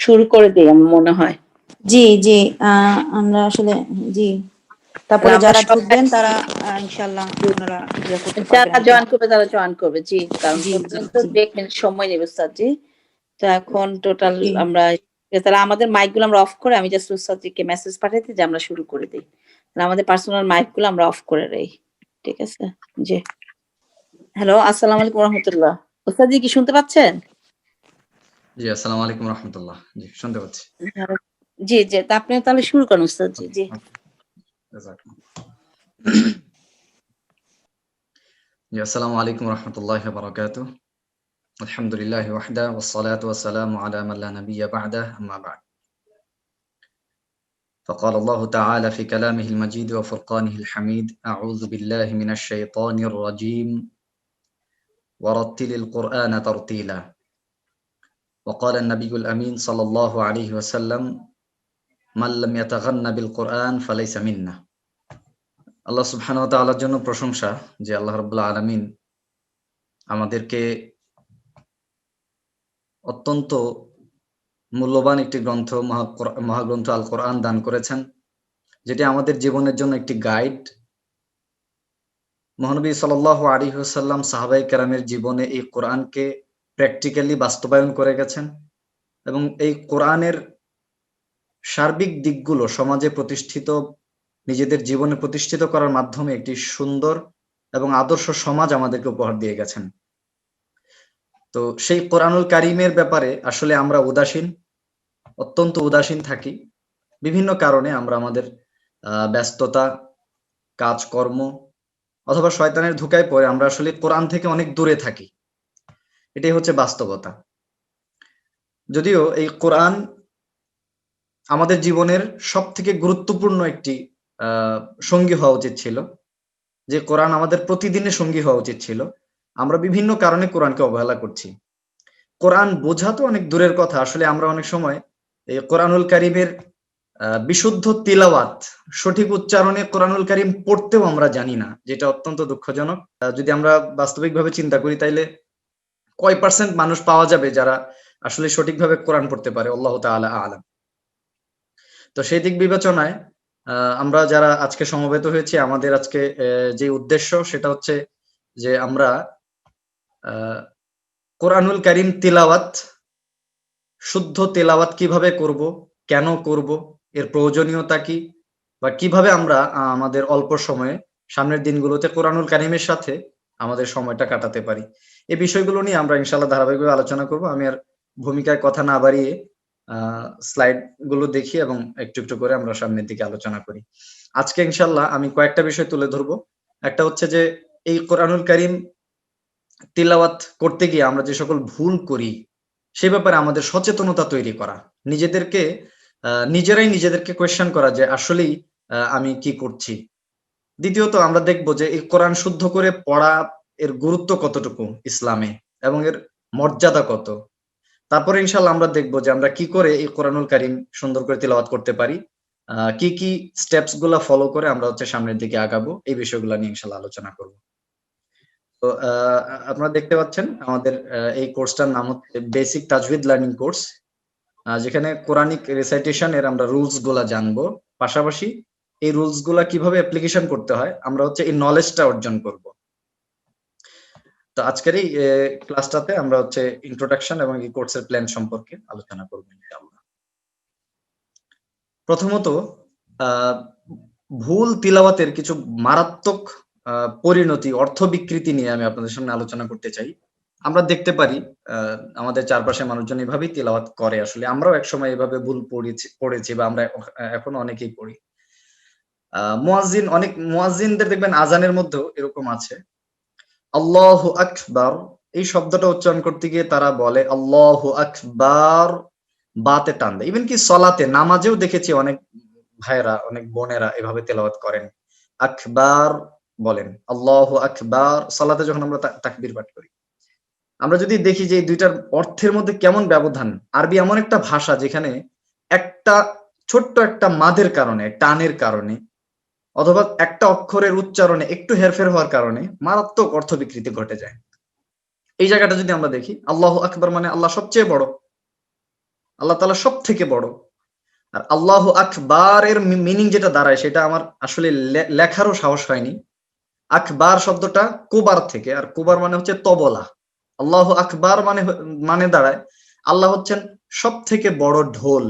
শুরু করে দিই আমার মনে হয়। জি জি আমরা আসলে জি তারপরে আমরা যারা সবাই ঢুকবেন তারা ইনশাআল্লাহ ওনারা ইয়ে করতে পারবেন যারা আর কি। জয়েন করবে তারা জয়েন করবে, জি, কারণ জি জি প্রতিদিন তো জি 1 মিনিট সময় নেবে উস্তাদজি। তো এখন টোটাল জি আমরা তাহলে আমাদের মাইকগুলো আমরা অফ করে আমি জাস্ট উস্তাদজিকে মেসেজ পাঠাইতে যে আমরা শুরু করে দেই। তাহলে আমাদের পার্সোনাল মাইকগুলো আমরা অফ করে দেই। ঠিক আছে? জি। হ্যালো, আসসালামু আলাইকুম রাহমাতুল্লাহ। উস্তাদজি কি শুনতে পাচ্ছেন? জি, আসসালামু আলাইকুম রাহমাতুল্লাহ। জি, শুনতে পাচ্ছি। জি, জি। তা আপনি তাহলে শুরু করেন উস্তাদজি। ওকে, জি। ওকে। জাযাকাল্লাহ। জি, আসসালামু আলাইকুম রাহমাতুল্লাহি ওয়া বারাকাতুহু। আলহামদুলিল্লাহি ওয়াহদা ওয়াসসালাতু ওয়াসসালামু আলা মান লা নাবিয়্যা বা'দা আম্মা বা'দ। فقال الله تعالى في كلامه المجيد وفرقانه الحميد أعوذ بالله من الشيطان الرجيم ورتل القرآن ترتيلا وقال النبي الأمين صلى الله عليه وسلم من لم يتغن بالقرآن فليس منا আল্লাহ সুবহানাহু ওয়া তাআলার জন্য প্রশংসা যে আল্লাহ রাব্বুল আলামিন আমাদেরকে অত্যন্ত মূল্যবান একটি গ্রন্থ মহাগ্রন্থ আল কোরআন দান করেছেন, যেটি আমাদের জীবনের জন্য একটি গাইড। মহানবী সাল্লাল্লাহু আলাইহি ওয়াসাল্লাম সাহাবায়ে কেরামের জীবনে এই কোরআনকে প্র্যাকটিক্যালি বাস্তবায়ন করে গেছেন এবং এই কোরআনের সার্বিক দিকগুলো সমাজে প্রতিষ্ঠিত, নিজেদের জীবনে প্রতিষ্ঠিত করার মাধ্যমে একটি সুন্দর এবং আদর্শ সমাজ আমাদেরকে উপহার দিয়ে গেছেন। তো সেই কোরআনুল কারীমের ব্যাপারে আসলে আমরা উদাসীন, অত্যন্ত উদাসীন থাকি। বিভিন্ন কারণে আমরা আমাদের ব্যস্ততা, কাজকর্ম অথবা শয়তানের ধোঁকায় পড়ে আমরা আসলে কোরআন থেকে অনেক দূরে থাকি। এটাই হচ্ছে বাস্তবতা। যদিও এই কোরআন আমাদের জীবনের সবথেকে গুরুত্বপূর্ণ একটি আ সঙ্গী হওয়া উচিত ছিল। যে কোরআন আমাদের প্রতিদিনের সঙ্গী হওয়া উচিত ছিল। আমরা বিভিন্ন কারণে কোরআনকে অবহেলা করছি। কোরআন বোঝা তো অনেক দূরের কথা। আসলে আমরা অনেক সময় এই কোরআনুল কারীমের বিশুদ্ধ তিলাওয়াত, সঠিক উচ্চারণে কোরআনুল কারীম পড়তেও আমরা জানি না। যেটা অত্যন্ত দুঃখজনক। যদি আমরা বাস্তবিকভাবে চিন্তা করি তাইলে কয় পার্সেন্ট মানুষ পাওয়া যাবে যারা আসলে সঠিকভাবে কোরআন পড়তে পারে? আল্লাহু তাআলা আ'লাম। তো সেই দিক বিবেচনায় আমরা যারা আজকে সমবেত হয়েছি আমাদের আজকে যে উদ্দেশ্য সেটা হচ্ছে যে আমরা আ কোরআনুল কারীম তিলাওয়াত, শুদ্ধ তেলাওয়াত কিভাবে করব? কেন করব? এর প্রয়োজনীয়তা কি? বা কিভাবে আমরা আমাদের অল্প সময়ে সামনের দিনগুলোতে কোরআনুল কারীমের সাথে আমাদের সময়টা কাটাতে পারি। এই বিষয়গুলো নিয়ে আমরা ইনশাআল্লাহ ধারাবাহিকভাবে আলোচনা করব। আমি আর ভূমিকায় কথা না বাড়িয়ে আ স্লাইড গুলো দেখি এবং একটু, একটু করে আমরা সামনের দিকে আলোচনা করি। আজকে ইনশাআল্লাহ আমি কয়েকটা বিষয় তুলে ধরব। একটা হচ্ছে যে এই কোরআনুল কারীম তিলাওয়াত করতে গিয়ে আমরা যে সকল ভুল করি, সে ব্যাপারে আমাদের সচেতনতা তৈরি করা। নিজেদেরকে নিজেরাই নিজেদেরকে কোয়েশ্চেন করা যে আসলেই আমি কি করছি? দ্বিতীয়ত আমরা দেখব যে এই কোরআন শুদ্ধ করে পড়া এর গুরুত্ব কতটুকু ইসলামে এবং এর মর্যাদা কত? তারপরে ইনশাআল্লাহ আমরা দেখব যে আমরা কি করে এই কোরআনুল কারীম সুন্দর করে তিলাওয়াত করতে পারি। কি, কি স্টেপস গুলা ফলো করে আমরা হচ্ছে সামনের দিকে আগাবো। এই বিষয়গুলা নিয়ে ইনশাআল্লাহ আলোচনা করব। তো আপনারা দেখতে পাচ্ছেন আমাদের এই কোর্সটার নাম হচ্ছে বেসিক তাজউইদ লার্নিং কোর্স। যেখানে কোরআনিক রিসাইটেশন এর আমরা রুলস গুলা জানবো। পাশাপাশি এই রুলস গুলা কিভাবে অ্যাপ্লিকেশন করতে হয় আমরা হচ্ছে এই নলেজটা অর্জন করব। তো আজকের এই ক্লাসটাতে আমরা হচ্ছে ইন্ট্রোডাকশন এবং এই কোর্সের প্ল্যান সম্পর্কে আলোচনা করব ইনশাআল্লাহ। প্রথমত আ ভুল তিলাওয়াতের কিছু মারাত্মক আ পরিণতি, অর্থ বিকৃতি নিয়ে আমি আপনাদের সামনে আলোচনা করতে চাই। আমরা দেখতে পারি আ আমাদের চারপাশের মানুষজন এভাবেই তিলাওয়াত করে আসলে। আমরাও একসময় এভাবে ভুল পড়েছি বা আমরা এখনো অনেকেই পড়ি। অনেক মুয়াজ্জিনদের দেখবেন আযানের মধ্যেও এরকম আছে। আল্লাহু আকবার এই শব্দটা উচ্চারণ করতে গিয়ে তারা বলে আল্লাহু আকবার, বাতে টান দেয়। ইভেন কি সলাতে নামাজেও দেখেছি অনেক ভাইয়েরা, অনেক বোনেরা এভাবে তেলাওয়াত করেন। আকবার বলেন, আল্লাহু আকবার সালাতে যখন আমরা তাকবীর পাঠ করি। আমরা যদি দেখি যে এই ২ টার অর্থের মধ্যে কেমন ব্যবধান। আরবি এমন একটা ভাষা যেখানে একটা ছোট্ট একটা মাদের কারণে, টানের কারণে অথবা একটা অক্ষরের উচ্চারণে একটু হেরফের হওয়ার কারণে মারাত্মক অর্থ বিকৃতি ঘটে যায়। এই জায়গাটা যদি আমরা দেখি আল্লাহু আকবার মানে আল্লাহ সবচেয়ে বড়। আল্লাহ তাআলা সব থেকে বড়। আর আল্লাহু আকবার এর মিনিং যেটা দাঁড়ায় সেটা আমার আসলে লেখারও সাহস হয়নি। আকবার শব্দটা কুবার থেকে, আর কুবার মানে হচ্ছে তবলা। আল্লাহু আকবার মানে দাঁড়ায় আল্লাহ হচ্ছেন সব থেকে বড় ঢোল।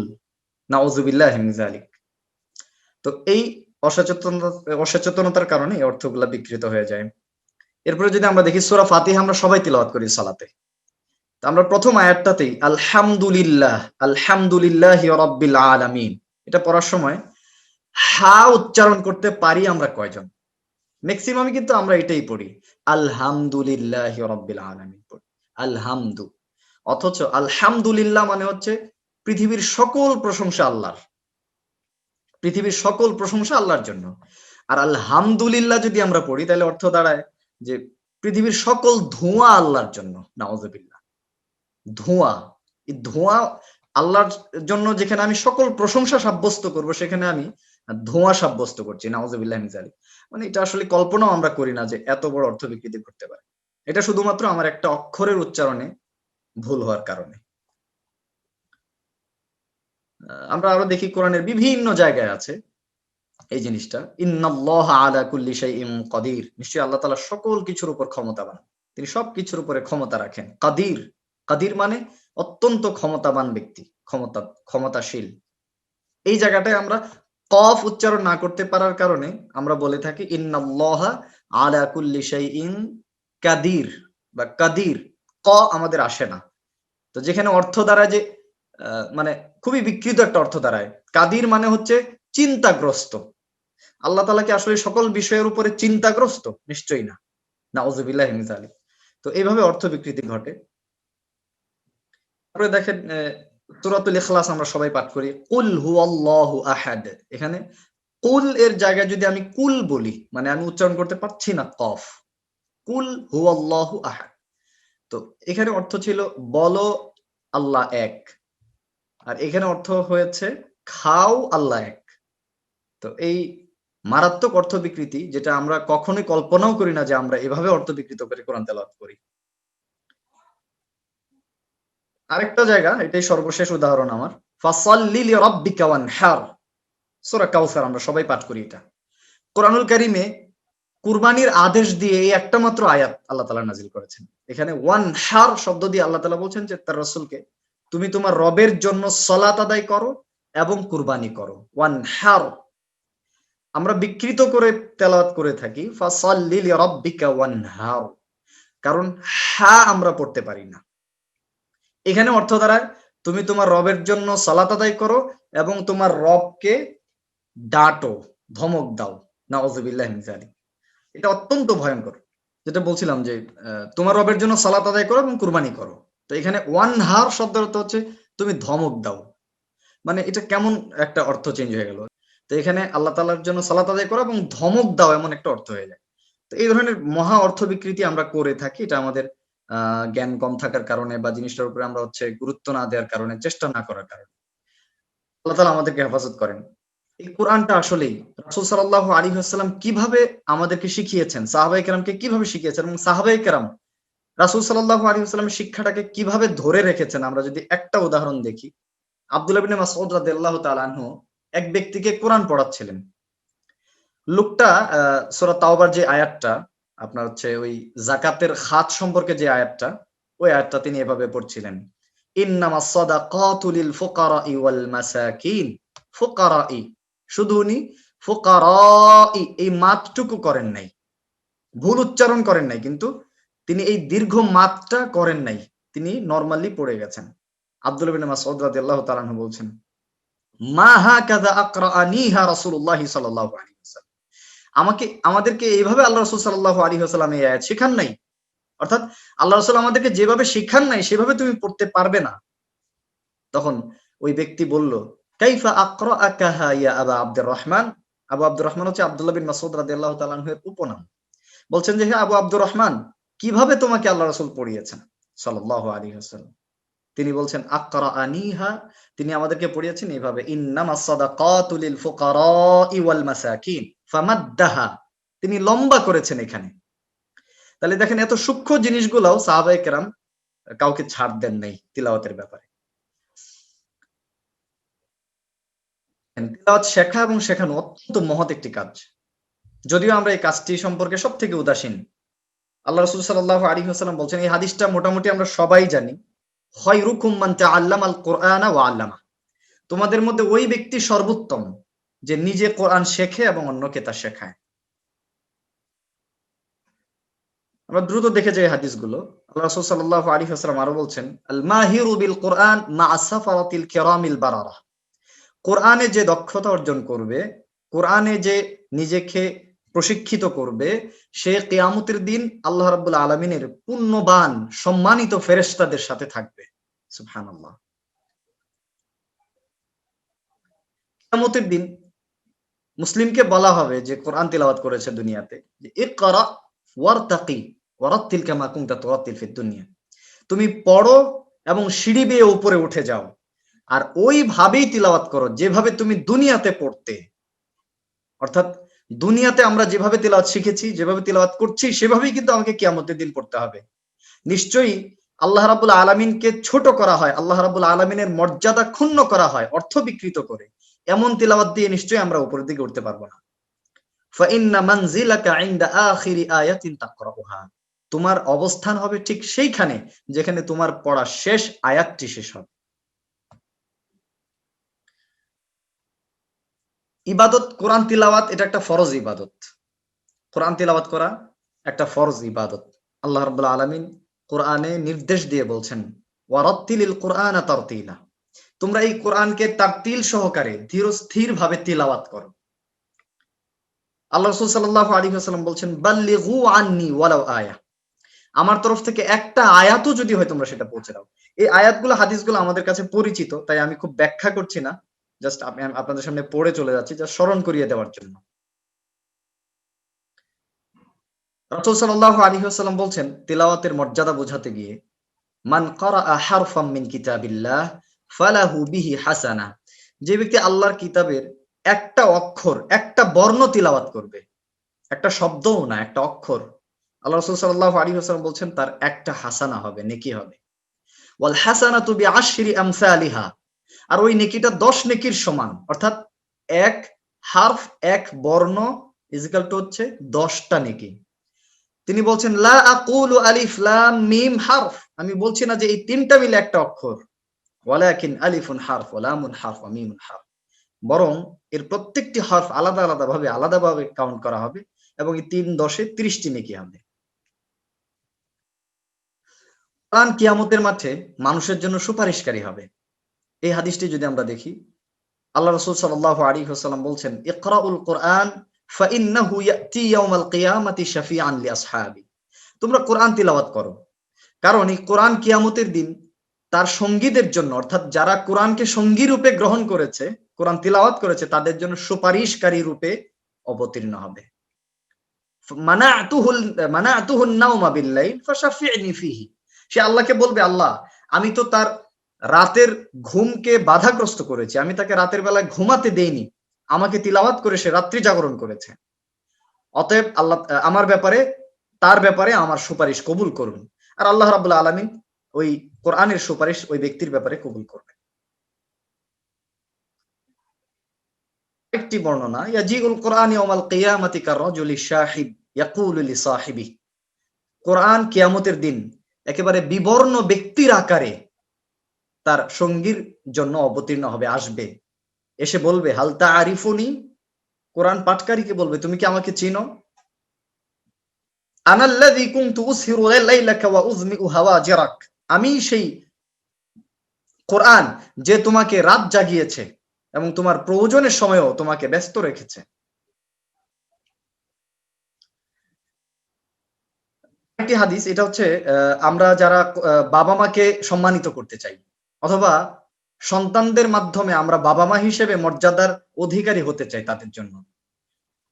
নাউযুবিল্লাহি মিন যালিক। তো এই অসচেতনতার কারণে এই অর্থগুলা বিকৃত হয়ে যায়। এরপরে যদি আমরা দেখি সূরা ফাতিহা আমরা সবাই তিলাওয়াত করি সালাতে। তো আমরা প্রথম আয়াতটাতেই আলহামদুলিল্লাহ, আলহামদুলিল্লাহি রাব্বিল আলামিন এটা পড়ার সময় হা উচ্চারণ করতে পারি আমরা কয়জন? ম্যাক্সিমামই কিন্তু আমরা এটাই পড়ি। আলহামদুলিল্লাহি রাব্বিল আলামিন পড়ি। আলহামদু। অথচ আলহামদুলিল্লাহ মানে হচ্ছে পৃথিবীর সকল প্রশংসা আল্লাহর। পৃথিবীর সকল প্রশংসা আল্লাহর জন্য। আর আলহামদুলিল্লাহ যদি আমরা পড়ি তাহলে অর্থ দাঁড়ায় যে পৃথিবীর সকল ধোঁয়া আল্লাহর জন্য। নাউযুবিল্লাহ। ধোঁয়া। এই ধোঁয়া আল্লাহর জন্য যেখানে আমি সকল প্রশংসা সাব্যস্ত করব সেখানে আমি ধোঁয়া সাব্যস্ত করছি। নাউযুবিল্লাহি মিন যালিক। মানে এটা আসলে কল্পনাও আমরা করি না যে এত বড় অর্থ বিকৃতি করতে পারে। এটা শুধুমাত্র আমার একটা অক্ষরের উচ্চারণে ভুল হওয়ার কারণে। আমরা আরো দেখি কোরআনের বিভিন্ন জায়গায় আছে এই জিনিসটা। ইন্নাল্লাহা আলা কুল্লি শাইইন কাদির। নিশ্চয়ই আল্লাহ তাআলা সকল কিছুর উপর ক্ষমতাবান। তিনি সবকিছুর উপরে ক্ষমতা রাখেন। কাদির। কাদির মানে অত্যন্ত ক্ষমতাবান ব্যক্তি, ক্ষমতাশীল। এই জায়গাটায় আমরা কফ উচ্চারণ না করতে পারার কারণে আমরা বলে থাকি ইন্নাল্লাহা আলা কুল্লি শাইইন কাদির বা কাদির। ক আমাদের আসে না। তো যেখানে অর্থ দাঁড়ায় যে মানে খুবই বিকৃত একটা অর্থ দাঁড়ায়। কাদির মানে হচ্ছে চিন্তাগ্রস্ত। আল্লাহ তাআলা কি আসলে সকল বিষয়ের উপরে চিন্তাগ্রস্ত? নিশ্চয়ই না। নাউযুবিল্লাহি মিন যালিক। তো এইভাবে অর্থ বিকৃতি ঘটে। তারপরে দেখেন সূরাতুল ইখলাস আমরা সবাই পাঠ করি। কুল হুয়াল্লাহু আহাদ। এখানে কুল এর জায়গায় যদি আমি কুল বলি মানে আমি উচ্চারণ করতে পারছি না কফ। কুল হুয়াল্লাহু আহাদ। তো এখানে অর্থ ছিল বলো আল্লাহ এক। আর এখানে অর্থ হয়েছে খাও আল্লাহ এক। তো এই মারাত্মক অর্থ বিকৃতি যেটা আমরা কখনোই কল্পনাও করি না যে আমরা এভাবে অর্থ বিকৃত করে কোরআন তেলাওয়াত করি। আরেকটা জায়গা, এটাই সর্বশেষ উদাহরণ আমার। ফাসাল্লি লিরাব্বিকা ওয়ানহার। সূরা কাউসার আমরা সবাই পাঠ করি এটা। কোরআনুল কারীমে কুরবানির আদেশ দিয়ে এই একটা মাত্র আয়াত আল্লাহ তাআলা নাযিল করেছেন। এখানে ওয়ানহার শব্দ দিয়ে আল্লাহ তাআলা বলছেন যে তার রাসূলকে তুমি তোমার রবের জন্য সালাত আদায় করো এবং কুরবানি করো। ওয়ানহার আমরা বিকৃত করে তেলাওয়াত করে থাকি ফাসাল্লি লিরাব্বিকা ওয়ানহার, কারণ হা আমরা পড়তে পারি না। এখানে অর্থ দাঁড়ায় তুমি তোমার রবের জন্য সালাত আদায় করো এবং তোমার রবকে ডাঁটো, ধমক দাও। নাউযুবিল্লাহি মিন যালিক। এটা অত্যন্ত ভয়ঙ্কর। যেটা বলছিলাম যে তোমার রবের জন্য সালাত আদায় করো এবং কুরবানি করো। তো এখানে ওয়ানহার শব্দের অর্থ হচ্ছে তুমি ধমক দাও। মানে এটা কেমন একটা অর্থ চেঞ্জ হয়ে গেল। তো এখানে আল্লাহ তাআলার জন্য সালাত আদায় করো এবং ধমক দাও এমন একটা অর্থ হয়ে যায়। তো এই ধরনের মহা অর্থ বিকৃতি আমরা করে থাকি। এটা আমাদের জ্ঞান কম থাকার কারণে বা জিনিসটার উপরে আমরা গুরুত্ব না দেওয়ার কারণে, চেষ্টা না করার কারণে। আল্লাহ তাআলা আমাদেরকে হেফাজত করেন। এই কোরআনটা আসলেই রাসূল সাল্লাল্লাহু আলাইহি ওয়াসাল্লাম কিভাবে আমাদেরকে শিখিয়েছেন, সাহাবায়ে কেরামকে কিভাবে শিখিয়েছেন এবং সাহাবায়ে কেরাম রাসূল সাল্লাল্লাহু আলাইহি ওয়াসাল্লামের শিক্ষাটাকে কিভাবে ধরে রেখেছেন আমরা যদি একটা উদাহরণ দেখি। আব্দুল্লাহ ইবনে মাসউদ রাদিয়াল্লাহু তাআলা আনহু এক ব্যক্তিকে কোরআন পড়াচ্ছিলেন। লোকটা সূরা তাওবার যে আয়াতটা আপনার ওই যাকাতের খাত সম্পর্কে যে আয়াতটা, ওই আয়াতটা তিনি এভাবে পড়ছিলেন। ইন্নামাস সাদাকাতু লিল ফুকারাই ওয়াল মাসাকিন। ফুকারাই, শুধু উনি ফুকারাই এই মাতটুকু করেন নাই, ভুল উচ্চারণ করেন নাই, কিন্তু তিনি এই দীর্ঘ মাতটা করেন নাই, তিনি নরমালি পড়ে গেছেন। আব্দুল্লাহ ইবনে মাসউদ রাদিয়াল্লাহু তাআলা আনহু বলছেন মা হাকাযা আকরানিহা রাসূলুল্লাহ সাল্লাল্লাহু আলাইহি ওয়াসাল্লাম। আমাদেরকে এইভাবে আল্লাহ রাসূল সাল্লাল্লাহু আলাইহি ওয়াসাল্লাম এই আয়াত শেখান নাই। অর্থাৎ আল্লাহ রাসূল আমাদেরকে যেভাবে শিখান নাই সেভাবে তুমি পড়তে পারবে না। তখন ওই ব্যক্তি বলল কাইফা আকরাআকাহা ইয়া আবা আব্দুর রহমান। আবু আব্দুর রহমান হচ্ছে আব্দুল্লাহ বিন মাসউদ রাদিয়াল্লাহু তাআলা আনহু এর উপনাম। বলছেন যে হে আবু আব্দুর রহমান, কিভাবে তোমাকে আল্লাহ রাসূল পড়িয়েছেন সাল্লাল্লাহু আলাইহি ওয়াসাল্লাম? তিনি বলছেন আকরাআনিহা, তিনি আমাদেরকে পড়িয়েছেন এইভাবে ইন্নামাস সাদাকাতু লিল ফুকারাই ওয়াল মাসাকিন ফামাদ্দাহা। তিনি লম্বা করেছেন এখানে। তাহলে দেখেন এত সূক্ষ্ম জিনিসগুলাও সাহাবায়ে কেরাম কাউকে ছাড় দেন নাই তিলাওয়াতের ব্যাপারে। তেলাওয়াত শেখা এবং শেখানো অত্যন্ত মহৎ একটি কাজ, যদিও আমরা এই কাজটি সম্পর্কে সব থেকে উদাসীন। আল্লাহ রাসূল সাল্লাল্লাহু আলাইহি ওয়াসাল্লাম বলছেন, এই হাদিসটা মোটামুটি আমরা সবাই জানি, খায়রুকুম মান তাআল্লামাল কুরআনা ওয়া আল্লামা, তোমাদের মধ্যে ওই ব্যক্তি সর্বোত্তম যে নিজে কোরআন শেখে এবং অন্যকে তা শেখায়। আমরা দ্রুত দেখে যাই হাদিসগুলো। আল্লাহ রাসূল সাল্লাল্লাহু আলাইহি ওয়াসাল্লাম আরো বলছেন, আল মাহিরু বিল কুরআন মা সাফারাতিল কিরামিল বারারা, কোরআনে যে দক্ষতা অর্জন করবে, কোরআনে যে নিজেকে প্রশিক্ষিত করবে, সে কিয়ামতের দিন আল্লাহ রাব্বুল আলামিনের পুণ্যবান সম্মানিত ফেরেশতাদের সাথে থাকবে। সুবহানাল্লাহ। কিয়ামতের দিন মুসলিমকে বলা হবে যে কোরআন তিলাওয়াত করেছে দুনিয়াতে, যে ইকরা ওয়ারতাকি ওয়ারাত্তিল কামা কুনতা তুরাত্তিল ফিদ দুনিয়া, তুমি পড়ো এবং সিঁড়ি বেয়ে উপরে উঠে যাও আর ওইভাবেই তিলাওয়াত করো যেভাবে তুমি দুনিয়াতে পড়তে। অর্থাৎ দুনিয়াতে আমরা যেভাবে তিলাওয়াত শিখেছি, যেভাবে তিলাওয়াত করছি, সেভাবেই কিন্তু আমাকে কিয়ামতের দিন পড়তে হবে। নিশ্চয়ই আল্লাহ রাব্বুল আলামিনকে ছোট করা হয়, আল্লাহ রাব্বুল আলামিনের মর্যাদা ক্ষুণ্ণ করা হয় অর্থ বিকৃত করে, এমন তিলাওয়াত দিয়ে নিশ্চয়ই আমরা উপরের দিকে উঠতে পারবো না। ফাইন্না মানজিলাকা ইনদা আখিরি আয়াতিন তাকরাউহা, তোমার অবস্থান হবে ঠিক সেইখানে যেখানে তোমার পড়া শেষ আয়াতটি শেষ হবে। ইবাদত কোরআন তিলাওয়াত, এটা একটা ফরজ ইবাদত। কোরআন তিলাওয়াত করা একটা ফরজ ইবাদত। আল্লাহ রাব্বুল আলামিন কোরআনে নির্দেশ দিয়ে বলছেন, ওয়ারাত্তিলিল কুরআনা তারতিলা, তোমরা এই কোরআনকে তারতিল সহকারে ধীর স্থির ভাবে তিলাওয়াত করো। আল্লাহ রাসূল সাল্লাল্লাহু আলাইহি ওয়াসাল্লাম বলছেন, বাল্লিগু আন্নি ওয়ালাউ আয়া, আমার তরফ থেকে একটা আয়াতও যদি হয় তোমরা সেটা পৌঁছে দাও। এই আয়াতগুলো হাদিসগুলো আমাদের কাছে পরিচিত, তাই আমি খুব ব্যাখ্যা করছি না, জাস্ট আমি আপনাদের সামনে পড়ে চলে যাচ্ছি, যা স্মরণ করিয়ে দেওয়ার জন্য। রাসূল সাল্লাল্লাহু আলাইহি ওয়াসাল্লাম বলছেন তিলাওয়াতের মর্যাদা বোঝাতে গিয়ে, মান ক্বারাআ হারফাম মিন কিতাবিল্লাহ ফালাহু বিহি হাসানাহ, যে ব্যক্তি আল্লাহর কিতাবের একটা অক্ষর, একটা বর্ণ তিলাওয়াত করবে, একটা শব্দও না, একটা অক্ষর, আল্লাহ রাসূল সাল্লাল্লাহু আলাইহি ওয়াসাল্লাম বলছেন তার একটা হাসানা হবে, নেকি হবে। ওয়াল হাসানাতু বিআশরি আমসালিহা, আর ওই নেকিটা 10 নেকির সমান, অর্থাৎ এক হারফ, এক বর্ণ ইজিক্যাল টু হচ্ছে 10টা নেকি। তিনি বলছেন, লা আকুলু আলিফ লাম মিম হারফ, আমি বলছি না যে এই তিনটা মিলে একটা অক্ষর, ওয়ালাকিন আলিফুন হারফ ওয়া লামুন হারফ ওয়া মিমুন হারফ, বরং এর প্রত্যেকটি হরফ আলাদাভাবে কাউন্ট করা হবে এবং এই 3 10 এ 30টি নেকি হবে। কোরআন কিয়ামতের মাঠে মানুষের জন্য সুপারিশকারী হবে। এই হাদিসটি যদি আমরা দেখি, আল্লাহ রাসূল সাল্লাল্লাহু আলাইহি ওয়াসাল্লাম বলছেন, ইকরাউল কুরআন ফাইন্নাহু ইয়াতি ইয়াউমাল কিয়ামাতি শাফিআন লিআসহাবি, তোমরা কোরআন তিলাওয়াত করো, কারণ এই কোরআন কিয়ামতের দিন তার সঙ্গীদের জন্য, অর্থাৎ যারা কোরআনকে সঙ্গী রূপে গ্রহণ করেছে, কোরআন তিলাওয়াত করেছে, তাদের জন্য সুপারিশকারী রূপে অবতীর্ণ হবে। মানাতুহুন নাওমা বিল্লাইল ফাশাফি'নি ফিহি, সে আল্লাহকে বলবে, আল্লাহ আমি তো তার রাতের ঘুমকে বাধাগ্রস্ত করেছি, আমি তাকে রাতের বেলায় ঘুমাতে দেইনি, আমাকে তিলাওয়াত করে সে রাত্রি জাগরণ করেছে, অতএব আল্লাহ আমার ব্যাপারে, তার ব্যাপারে আমার সুপারিশ কবুল করুন। আর আল্লাহ রাব্বুল আলামিন ওই কোরআনের সুপারিশ ওই ব্যক্তির ব্যাপারে কবুল করবেন। একটি বর্ণনা, ইয়াজিউল কুরআন ইয়াউমাল কিয়ামাতি কাররাজুলি শাহিব ইয়াকুলু লিসাহিবি, কোরআন কিয়ামতের দিন একেবারে বিবর্ণ ব্যক্তির আকারে তার সঙ্গীর জন্য অবতীর্ণ হবে, আসবে, এসে বলবে, হাল তাআরিফুনি, কোরআন পাঠকারীকে বলবে, তুমি কি আমাকে চিনো? আনাল্লাযী কুনতু উসহিরু লাইলাকা ওয়া উযমিউ হাওয়াজিরাক, আমি সেই কোরআন যে তোমাকে রাত জাগিয়েছে এবং তোমার প্রয়োজনের সময়ও তোমাকে ব্যস্ত রেখেছে। একটি হাদিস, এটা হচ্ছে আমরা যারা বাবা মাকে সম্মানিত করতে চাই অথবা সন্তানদের মাধ্যমে আমরা বাবা মা হিসেবে মর্যাদার অধিকারী হতে চাই, তাদের জন্য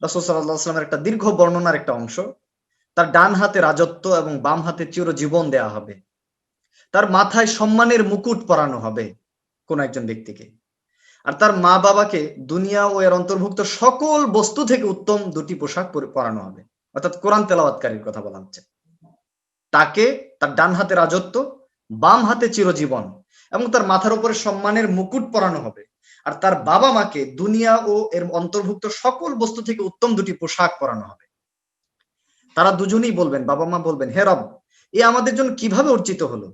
রাসূল সাল্লাল্লাহু আলাইহি ওয়াসাল্লামের একটা দীর্ঘ বর্ণনার একটা অংশ, তার ডান হাতে রাজত্ব এবং বাম হাতে চিরজীবন দেয়া হবে, তার মাথায় সম্মানের মুকুট পরানো হবে কোন একজন ব্যক্তিকে, আর তার মা বাবাকে দুনিয়া ও এর অন্তর্ভুক্ত সকল বস্তু থেকে উত্তম 2টি পোশাক পরানো হবে। অর্থাৎ কোরআন তেলাওয়াতকারীর কথা বলা হচ্ছে, তাকে তার ডান হাতে রাজত্ব, বাম হাতে চিরজীবন এবং তার মাথার উপরে সম্মানের মুকুট পরানো হবে। আর তার বাবা মাকে দুনিয়া ও এর অন্তর্ভুক্ত সকল বস্তু থেকে উত্তম দুটি পোশাক পরানো হবে। তারা দুজনেই বলবেন, বাবা মা বলবেন, হে রব, এ আমাদের জন্য কিভাবে অর্জিত হলো,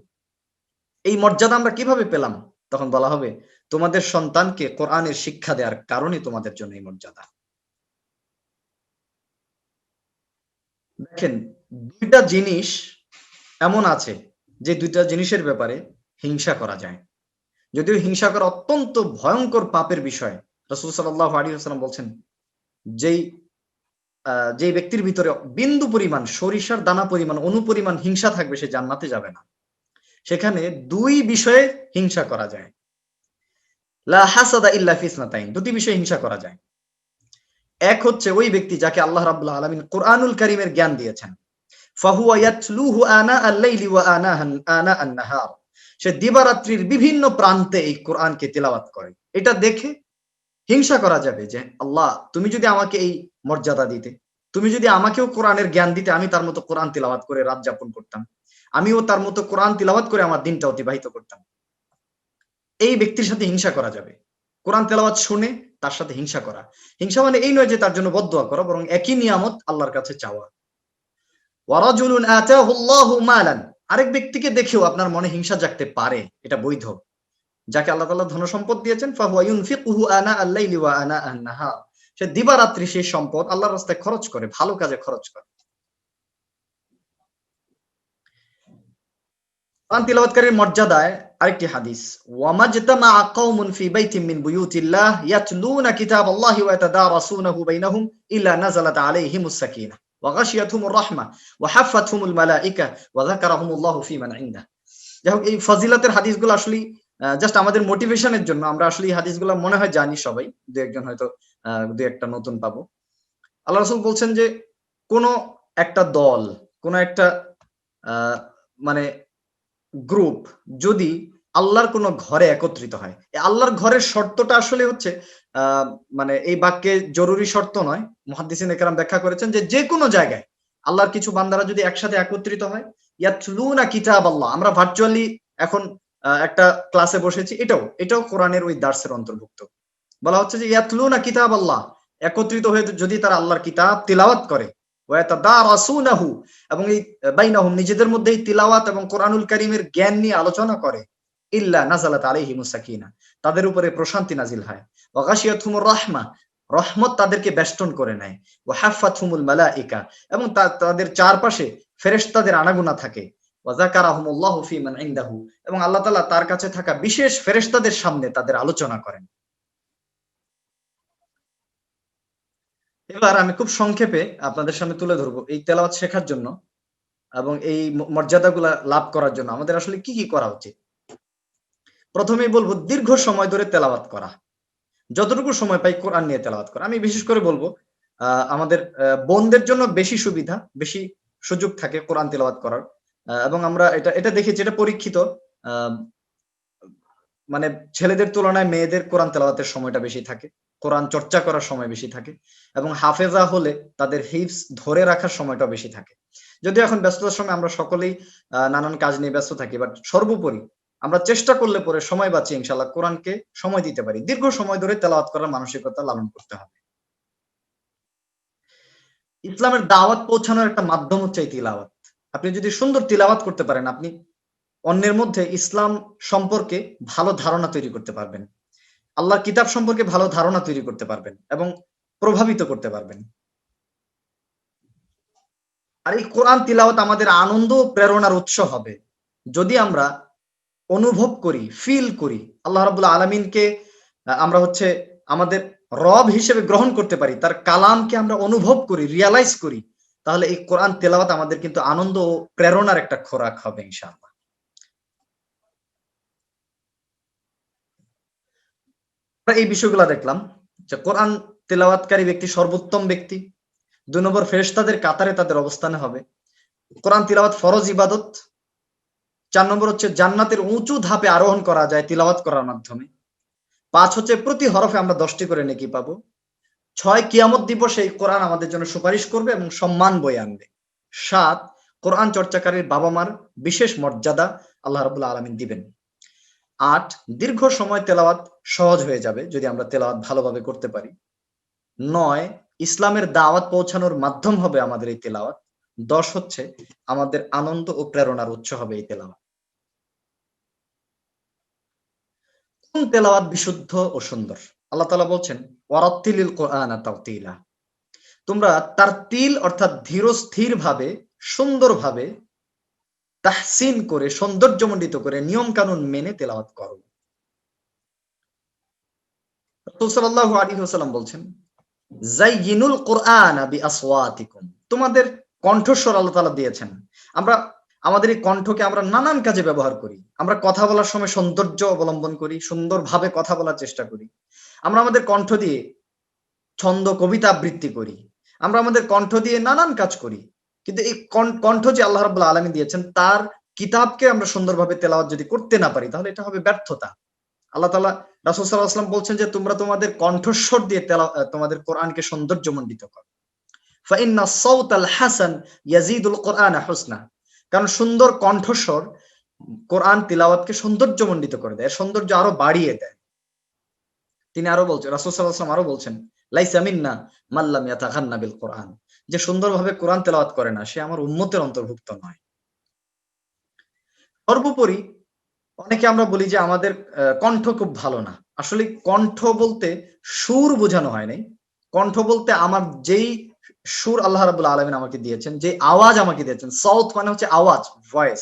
এই মর্যাদা আমরা কিভাবে পেলাম? তখন বলা হবে, তোমাদের সন্তানকে কোরআনের শিক্ষা দেওয়ার কারণে তোমাদের জন্য এই মর্যাদা। দেখেন, দুইটা জিনিস এমন আছে যে দুইটা জিনিসের ব্যাপারে হিংসা করা যায়, যদিও হিংসা করা অত্যন্ত ভয়ঙ্কর পাপের বিষয়। রাসূল সাল্লাল্লাহু আলাইহি ওয়াসাল্লাম বলছেন, যেই ব্যক্তির ভিতরে বিন্দু পরিমাণ, সরিষার দানা পরিমাণ, অনুপরিমাণ হিংসা থাকবে, সে জান্নাতে যাবে না। সেখানে দুই বিষয়ে হিংসা করা যায়, লা হাসাদা ইল্লা ফি ইসনাতাইন, দুটি বিষয়ে হিংসা করা যায়। এক হচ্ছে ওই ব্যক্তি যাকে আল্লাহ রাব্বুল আলামিন কোরআনুল কারীমের জ্ঞান দিয়েছেন, ফাহুয়া ইয়াতলুহু আনা আল-লাইলি ওয়া আনা আন-নাহার, সে দিবারাত্রির বিভিন্ন প্রান্তে এই কোরআনকে তিলাওয়াত করে। এটা দেখে হিংসা করা যাবে যে, আল্লাহ, তুমি যদি আমাকে এই মর্যাদা দিতে, তুমি যদি আমাকেও কোরআনের জ্ঞান দিতে, আমি তার মতো কোরআন তিলাওয়াত করে রাত যাপন করতাম, আমিও তার মতো কোরআন তিলাওয়াত করে আমার দিনটা অতিবাহিত করতাম। এই ব্যক্তির সাথে হিংসা করা যাবে। কোরআন তেলাওয়াত শুনে তার সাথে হিংসা করা। হিংসা মানে এই নয় যে তার জন্য বদদুয়া করা, বরং একই নিয়ামত আল্লাহর কাছে চাওয়া। ওয়ারাজুলুন আতাহুল্লাহু মালান, আরেক ব্যক্তিকে দেখেও আপনার মনে হিংসা জাগতে পারে, এটা বৈধ। যাকে আল্লাহ তাআলা ধন সম্পদ দিয়েছেন, ফাহুয়া ইউনফিকুহু আনা আল-লাইলি ওয়া আনা আন-নাহার, সে দিবারাত্রি সেই সম্পদ আল্লাহর রাস্তায় খরচ করে, ভালো কাজে খরচ করে। কোরআন তিলাওয়াতকারীর মর্যাদায় আরেকটি হাদিস, ওয়ামাজতামা কওমুন ফি বাইতিন মিন বুয়ুতিল্লাহ ইয়াতলুনা কিতাবাল্লাহি ওয়া ইয়াতাদারাসুনাহু বাইনাহুম ইল্লা নাযালাত আলাইহিমুস সাকিনাহ ওয়া গাশিয়াতহুমুর রাহমাহ ওয়া হাফাতহুমুল মালায়েকা ওয়া যাকারাহুমুল্লাহু ফি মান ইনদাহ। যাই হোক, এই ফজিলতের হাদিসগুলো আসলে জাস্ট আমাদের মোটিভেশনের জন্য। আমরা আসলে এই হাদিসগুলো মনে হয় জানি সবাই, দু একজন হয়তো দু একটা নতুন পাবো। আল্লাহ রাসূল বলছেন যে, কোন একটা দল, কোন একটা মানে গ্রুপ যদি আল্লাহর কোন ঘরে একত্রিত হয়, আল্লাহর ঘরের শর্তটা আসলে হচ্ছে মানে এই বাক্যে জরুরি শর্ত নয়, মুহাদ্দিসিন একরাম ব্যাখ্যা করেছেন যে, যে কোনো জায়গায় আল্লাহর কিছু বান্দারা যদি একসাথে একত্রিত হয়, ইয়াতলুনা কিতাবাল্লাহ, আমরা ভার্চুয়ালি এখন একটা ক্লাসে বসেছি, এটাও কোরআনের ওই দার্সের অন্তর্ভুক্ত। বলা হচ্ছে যে ইয়াতলুনা কিতাবাল্লাহ, একত্রিত হয়ে যদি তারা আল্লাহর কিতাব তিলাওয়াত করে, ওয়া ইয়াতাদারাসুনাহু, এবং এই বাইনাহুম, নিজেদের মধ্যে এই তিলাওয়াত এবং কোরআনুল কারীমের জ্ঞান নিয়ে আলোচনা করে, ইল্লা নাযালাত আলাইহিমুস সাকিনাহ, তাদের উপরে প্রশান্তি নাজিল হয়, ওয়া গাশিয়াতহুমুর রাহমাহ, রহমত তাদেরকে বেষ্টন করে নেয়, ওয়া হাফাতহুমুল মালায়েকা, এবং তাদের চারপাশে ফেরেশতাদের আনাগোনা থাকে, ওয়া যাকারাহুমুল্লাহু ফি মান ইনদাহু, এবং আল্লাহ তাআলা তার কাছে থাকা বিশেষ ফেরেশতাদের সামনে তাদের আলোচনা করেন। এবার আমি খুব সংক্ষেপে আপনাদের সামনে তুলে ধরবো এই তেলাওয়াত শেখার জন্য এবং এই মর্যাদাগুলা লাভ করার জন্য আমাদের আসলে কি কি করা উচিত। প্রথমেই বলবো, দীর্ঘ সময় ধরে তেলাওয়াত করা, যতটুকু সময় পাই কোরআন নিয়ে তেলাওয়াত করা। আমি বিশেষ করে বলবো আমাদের বোনদের জন্য বেশি সুবিধা, বেশি সুযোগ থাকে কোরআন তেলাওয়াত করার, এবং আমরা এটা দেখেছি, এটা পরীক্ষিত, মানে ছেলেদের তুলনায় মেয়েদের কোরআন তেলাওয়াতের সময়টা বেশি থাকে, কোরআন চর্চা করার সময় বেশি থাকে, এবং হাফেজা হলে তাদের হিফজ ধরে রাখার সময়টা বেশি থাকে। যদিও এখন ব্যস্ততার সময় আমরা সকলেই নানান কাজ নিয়ে ব্যস্ত থাকি, বাট সর্বোপরি আমরা চেষ্টা করলে পরে সময় বাঁচিয়ে ইনশাআল্লাহ কোরআনকে সময় দিতে পারি। দীর্ঘ সময় ধরে তেলাওয়াত করার মানসিকতা লালন করতে হবে। ইসলামের দাওয়াত পৌঁছানোর একটা মাধ্যম হচ্ছে এই তিলাওয়াত। আপনি যদি সুন্দর তিলাওয়াত করতে পারেন, আপনি অন্যের মধ্যে ইসলাম সম্পর্কে ভালো ধারণা তৈরি করতে পারবেন, আল্লাহর কিতাব সম্পর্কে ভালো ধারণা তৈরি করতে পারবেন এবং প্রভাবিত করতে পারবেন। আর এই কোরআন তিলাওয়াত আমাদের আনন্দ ও প্রেরণার উৎস হবে যদি আমরা অনুভব করি, ফিল করি, আল্লাহ রাব্বুল আলামিনকে আমরা হচ্ছে আমাদের রব হিসেবে গ্রহণ করতে পারি, তার কালামকে আমরা অনুভব করি, রিয়ালাইজ করি, তাহলে এই কোরআন তেলাওয়াত আমাদের কিন্তু আনন্দ ও প্রেরণার একটা খোরাক হবে ইনশাআল্লাহ। এই বিষয়গুলো দেখলাম যে কোরআন তেলাওয়াতকারী ব্যক্তি সর্বোত্তম ব্যক্তি। ২ নম্বর, ফেরেশতাদের কাতারে তাদের অবস্থানে হবে। কোরআন তিলাওয়াত ফরজ ইবাদত। ৪ নম্বর হচ্ছে জান্নাতের উঁচু ধাপে আরোহণ করা যায় তিলাওয়াত করার মাধ্যমে। ৫ হচ্ছে প্রতি হরফে আমরা ১০টি করে নেকি পাবো। ৬ কিয়ামত দিবসে এই কোরআন আমাদের জন্য সুপারিশ করবে এবং সম্মান বয়ে আনবে। ৭ কোরআন চর্চাকারীর বাবা মার বিশেষ মর্যাদা আল্লাহ রাব্বুল আলামিন দিবেন। 8 দীর্ঘ সময় তেলাওয়াত সহজ হয়ে যাবে যদি আমরা তেলাওয়াত ভালোভাবে করতে পারি। 9 ইসলামের দাওয়াত পৌঁছানোর মাধ্যম হবে আমাদের এই তেলাওয়াত। 10 হচ্ছে আমাদের আনন্দ ও প্রেরণার উৎস হবে এই তেলাওয়াত। কোন তেলাওয়াত বিশুদ্ধ ও সুন্দর? আল্লাহ তাআলা বলছেন ওয়ারাত্তিলিল কুরআনা তারতিলা। তোমরা তারতিল অর্থাৎ ধীরস্থির ভাবে, সুন্দরভাবে, তাহসিন করে, সৌন্দর্যমণ্ডিত করে, নিয়ম কানুন মেনে তেলাওয়াত করো। রাসূল সাল্লাল্লাহু আলাইহি ওয়াসাল্লাম বলছেন যায়িনুল কুরআনা বিআসওয়াতিকুম। তোমাদের কণ্ঠস্বর আল্লাহ তাআলা দিয়েছেন। আমরা আমাদের এই কণ্ঠকে আমরা নানান কাজে ব্যবহার করি। আমরা কথা বলার সময় সৌন্দর্য অবলম্বন করি, সুন্দরভাবে কথা বলার চেষ্টা করি। আমরা আমাদের কণ্ঠ দিয়ে ছন্দ, কবিতা আবৃত্তি করি। আমরা আমাদের কণ্ঠ দিয়ে নানান কাজ করি। কিন্তু এই কণ্ঠ যে আল্লাহ রাব্বুল আলামিন দিয়েছেন, তার কিতাবকে আমরা সুন্দরভাবে তেলাওয়াত যদি করতে না পারি, তাহলে এটা হবে ব্যর্থতা। আল্লাহ তাআলা রাসূল সাল্লাল্লাহু আলাইহি ওয়াসাল্লাম বলছেন যে তোমরা তোমাদের কণ্ঠস্বর দিয়ে তোমাদের কোরআনকে সৌন্দর্যমণ্ডিত করো। ফাইন্না সাওতাল হাসান ইয়াজিদুল কুরআনা হুসনা। কারণ সুন্দর কণ্ঠস্বর কোরআন তিলাওয়াতকে সৌন্দর্যমণ্ডিত করে দেয়, সৌন্দর্য আরো বাড়িয়ে দেয়। তিনি আরো বলছেন, রাসূল সাল্লাল্লাহু আলাইহি ওয়াসাল্লাম আরো বলছেন লাইসা মিন্না মান লাম ইয়াতাগান্না বিল কুরআন। যে সুন্দরভাবে কোরআন তেলাওয়াত করে না, সে আমার উম্মতের অন্তর্ভুক্ত নয়। সর্বোপরি অনেকে আমরা বলি যে আমাদের কণ্ঠ খুব ভালো না। আসলে কণ্ঠ বলতে সুর বোঝানো হয় নাই। কণ্ঠ বলতে আমার যেই সুর আল্লাহ রাব্বুল আলামিন আমাকে দিয়েছেন, যে আওয়াজ আমাকে দিয়েছেন, সাউত মানে হচ্ছে আওয়াজ, ভয়েস।